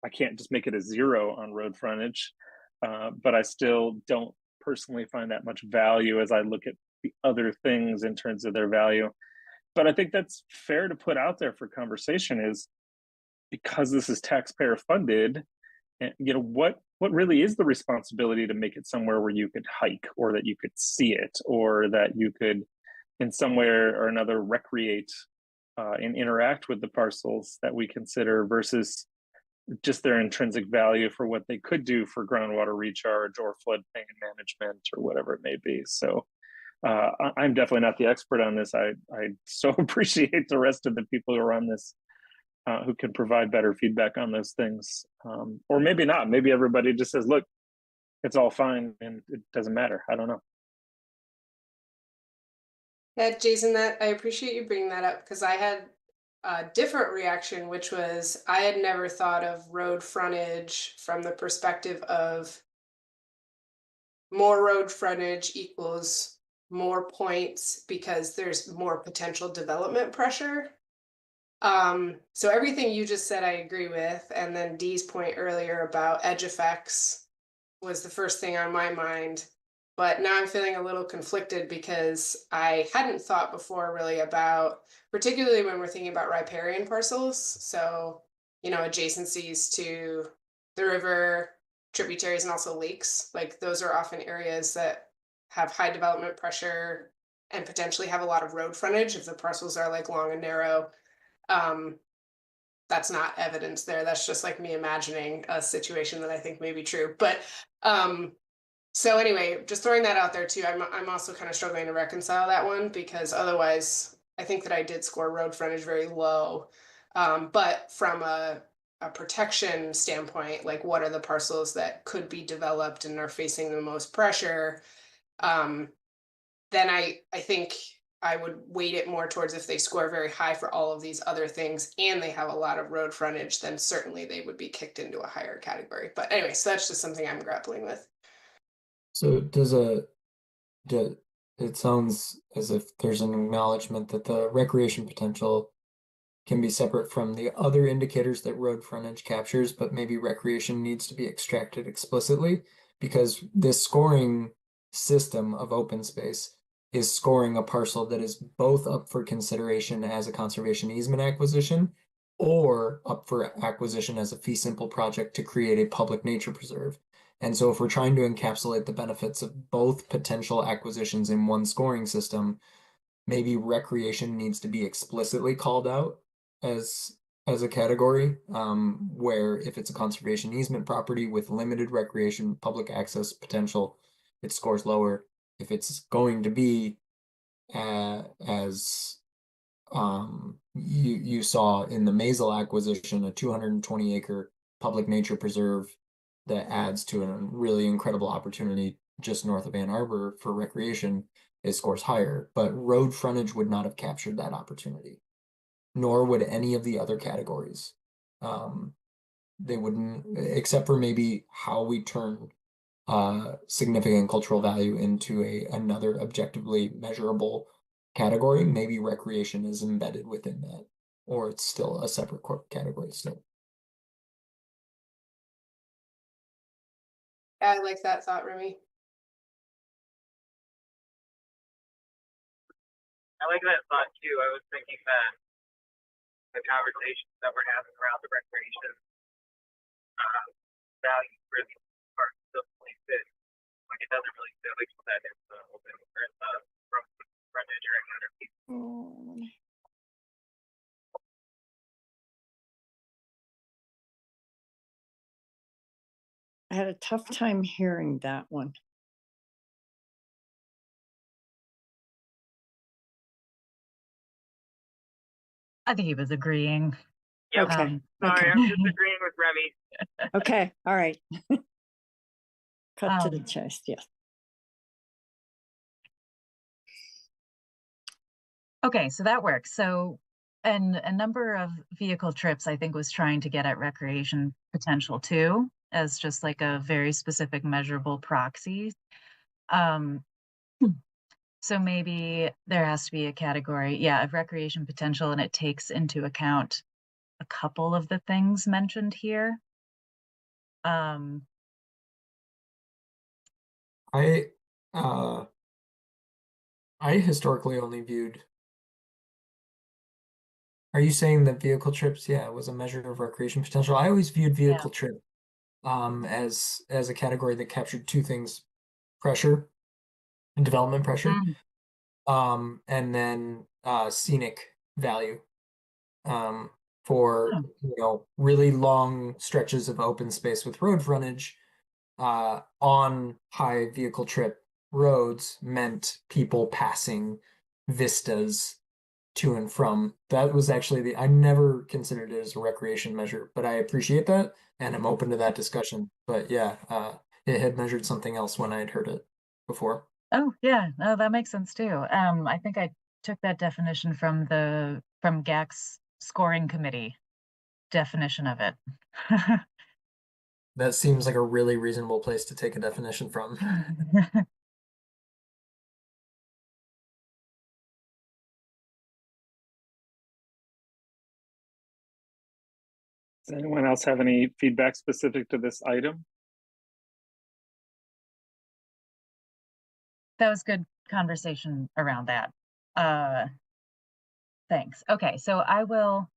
I can't just make it a 0 on road frontage, but I still don't personally find that much value as I look at the other things in terms of their value. But I think that's fair to put out there for conversation, is because this is taxpayer funded, and what really is the responsibility to make it somewhere where you could hike, or that you could see it, or that you could in some way or another recreate and interact with the parcels that we consider, versus just their intrinsic value for what they could do for groundwater recharge or floodplain management or whatever it may be. So I'm definitely not the expert on this. I so appreciate the rest of the people who are on this who can provide better feedback on those things. Or maybe not. Maybe everybody just says, look, it's all fine and it doesn't matter. I don't know. Yeah, Jason, I appreciate you bringing that up, because I had a different reaction, which was I had never thought of road frontage from the perspective of more road frontage equals more points because there's more potential development pressure. So everything you just said, I agree with. And then Dee's point earlier about edge effects was the first thing on my mind. But now I'm feeling a little conflicted, because I hadn't thought before really about, particularly when we're thinking about riparian parcels. So, adjacencies to the river, tributaries, and also lakes. Like, those are often areas that have high development pressure and potentially have a lot of road frontage if the parcels are like long and narrow. That's not evidence there. That's just like me imagining a situation that I think may be true. But so anyway, just throwing that out there too. I'm also kind of struggling to reconcile that one, because otherwise I think that I did score road frontage very low. But from a protection standpoint, like what are the parcels that could be developed and are facing the most pressure? Then I think I would weight it more towards, if they score very high for all of these other things and they have a lot of road frontage, then certainly they would be kicked into a higher category. But anyway, so that's just something I'm grappling with. So it sounds as if there's an acknowledgement that the recreation potential can be separate from the other indicators that road frontage captures, but maybe recreation needs to be extracted explicitly because this scoring system of open space is scoring a parcel that is both up for consideration as a conservation easement acquisition or up for acquisition as a fee simple project to create a public nature preserve. And so if we're trying to encapsulate the benefits of both potential acquisitions in one scoring system, maybe recreation needs to be explicitly called out as a category, where if it's a conservation easement property with limited recreation public access potential, it scores lower. If it's going to be as you saw in the Maisel acquisition, a 220 acre public nature preserve that adds to a really incredible opportunity just north of Ann Arbor for recreation, it scores higher. But road frontage would not have captured that opportunity, nor would any of the other categories. They wouldn't, except for maybe how we turn significant cultural value into another objectively measurable category. Maybe recreation is embedded within that, or it's still a separate category still. I like that thought, Remy. I like that thought too. I was thinking that the conversations that we're having around the recreation value for the park doesn't really fit. Like it doesn't really fit like that in the open or in the frontage or any other piece. I had a tough time hearing that one. I think he was agreeing. Yep. Okay. Sorry, Okay. I'm just agreeing with Remy. Okay. All right. Cut to the Um, chase. Yes. Okay, so that works. So, and a number of vehicle trips, I think, was trying to get at recreation potential too, as just like a very specific measurable proxy. Um, so maybe there has to be a category, yeah, of recreation potential, and it takes into account a couple of the things mentioned here. I historically only viewed. Are you saying that vehicle trips, yeah, was a measure of recreation potential? I always viewed vehicle trip as a category that captured two things: pressure and development pressure, and then scenic value. For really long stretches of open space with road frontage on high vehicle trip roads meant people passing vistas to and from. That was actually I never considered it as a recreation measure, but I appreciate that and I'm open to that discussion. But yeah, it had measured something else when I had heard it before. Oh yeah, no, that makes sense too. I think I took that definition from GAC's scoring committee definition of it. That seems like a really reasonable place to take a definition from. Does anyone else have any feedback specific to this item? That was good conversation around that. Thanks. Okay, so I will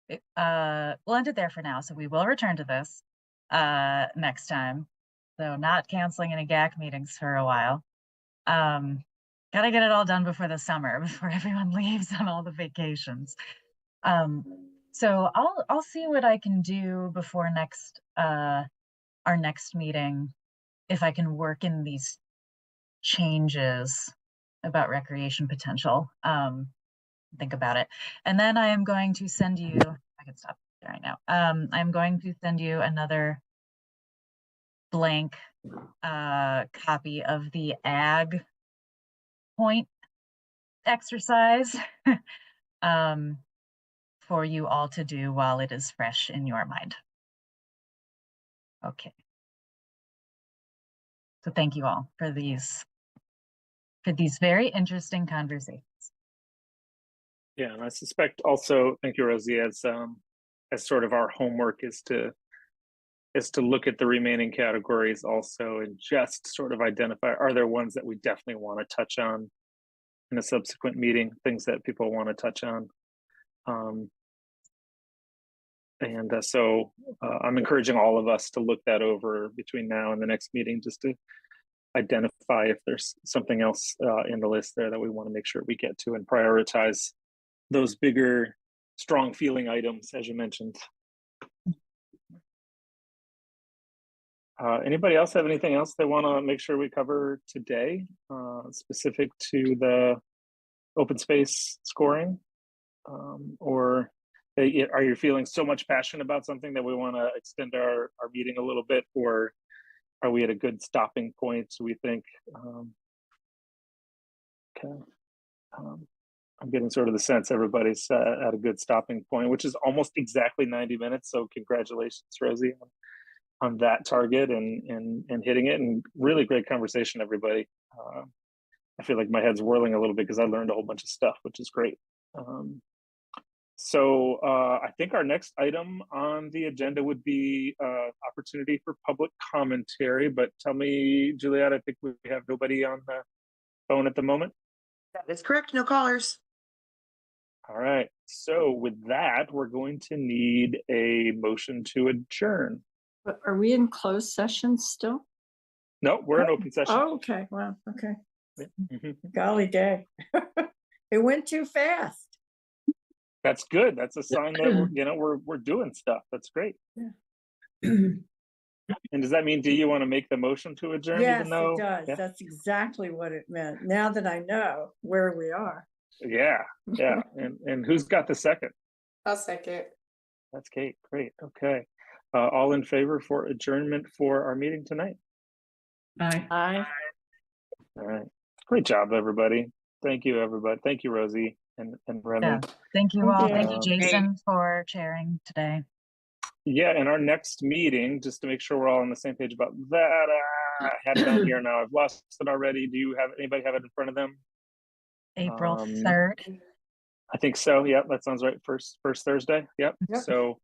we'll end it there for now. So we will return to this next time. So not canceling any GAC meetings for a while. Gotta get it all done before the summer, before everyone leaves on all the vacations. So I'll see what I can do before our next meeting, if I can work in these changes about recreation potential. Think about it. And then I am going to send you, I can stop right now. I'm going to send you another blank copy of the ag point exercise for you all to do while it is fresh in your mind. Okay. So thank you all for these very interesting conversations. Yeah, and I suspect also, thank you, Rosie, as sort of our homework is to look at the remaining categories also and just sort of identify, are there ones that we definitely want to touch on in a subsequent meeting, things that people want to touch on. So I'm encouraging all of us to look that over between now and the next meeting, just to identify if there's something else in the list there that we want to make sure we get to and prioritize those bigger, strong feeling items, as you mentioned. Anybody else have anything else they want to make sure we cover today, specific to the open space scoring? Or are you feeling so much passion about something that we want to extend our meeting a little bit, or are we at a good stopping point, so we think? Okay. I'm getting sort of the sense everybody's at a good stopping point, which is almost exactly 90 minutes. So congratulations, Rosie, on that target and hitting it, and really great conversation, everybody. I feel like my head's whirling a little bit because I learned a whole bunch of stuff, which is great. So I think our next item on the agenda would be opportunity for public commentary, but tell me, Juliet, I think we have nobody on the phone at the moment. That is correct. No callers. All right. So with that, we're going to need a motion to adjourn. But are we in closed session still? No, we're in open session. Oh, okay. Well, okay. Mhm. Golly day. It went too fast. That's good. That's a sign that we're doing stuff. That's great. Yeah. And does that mean, do you want to make the motion to adjourn? Yes, even though, it does. Yeah. That's exactly what it meant. Now that I know where we are. Yeah. And who's got the second? I'll second. That's Kate. Great. Okay. All in favor for adjournment for our meeting tonight? Aye. All right. Great job, everybody. Thank you, everybody. Thank you, Rosie and Remy. Yeah. Thank you all. Thank you, Um, Jason, for chairing today. Yeah, and our next meeting, just to make sure we're all on the same page about that, I had it on here now. I've lost it already. Do you have anybody have it in front of them? April 3rd. I think so. Yeah, that sounds right. First Thursday. Yep. Yep. So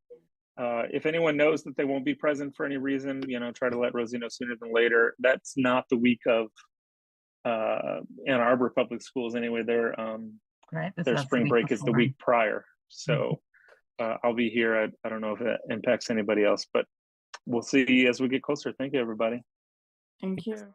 if anyone knows that they won't be present for any reason, try to let Rosie know sooner than later. That's not the week of Ann Arbor Public Schools anyway. Their Right. their spring break is the week prior. So I'll be here. I don't know if that impacts anybody else, but we'll see as we get closer. Thank you, everybody. Thank you.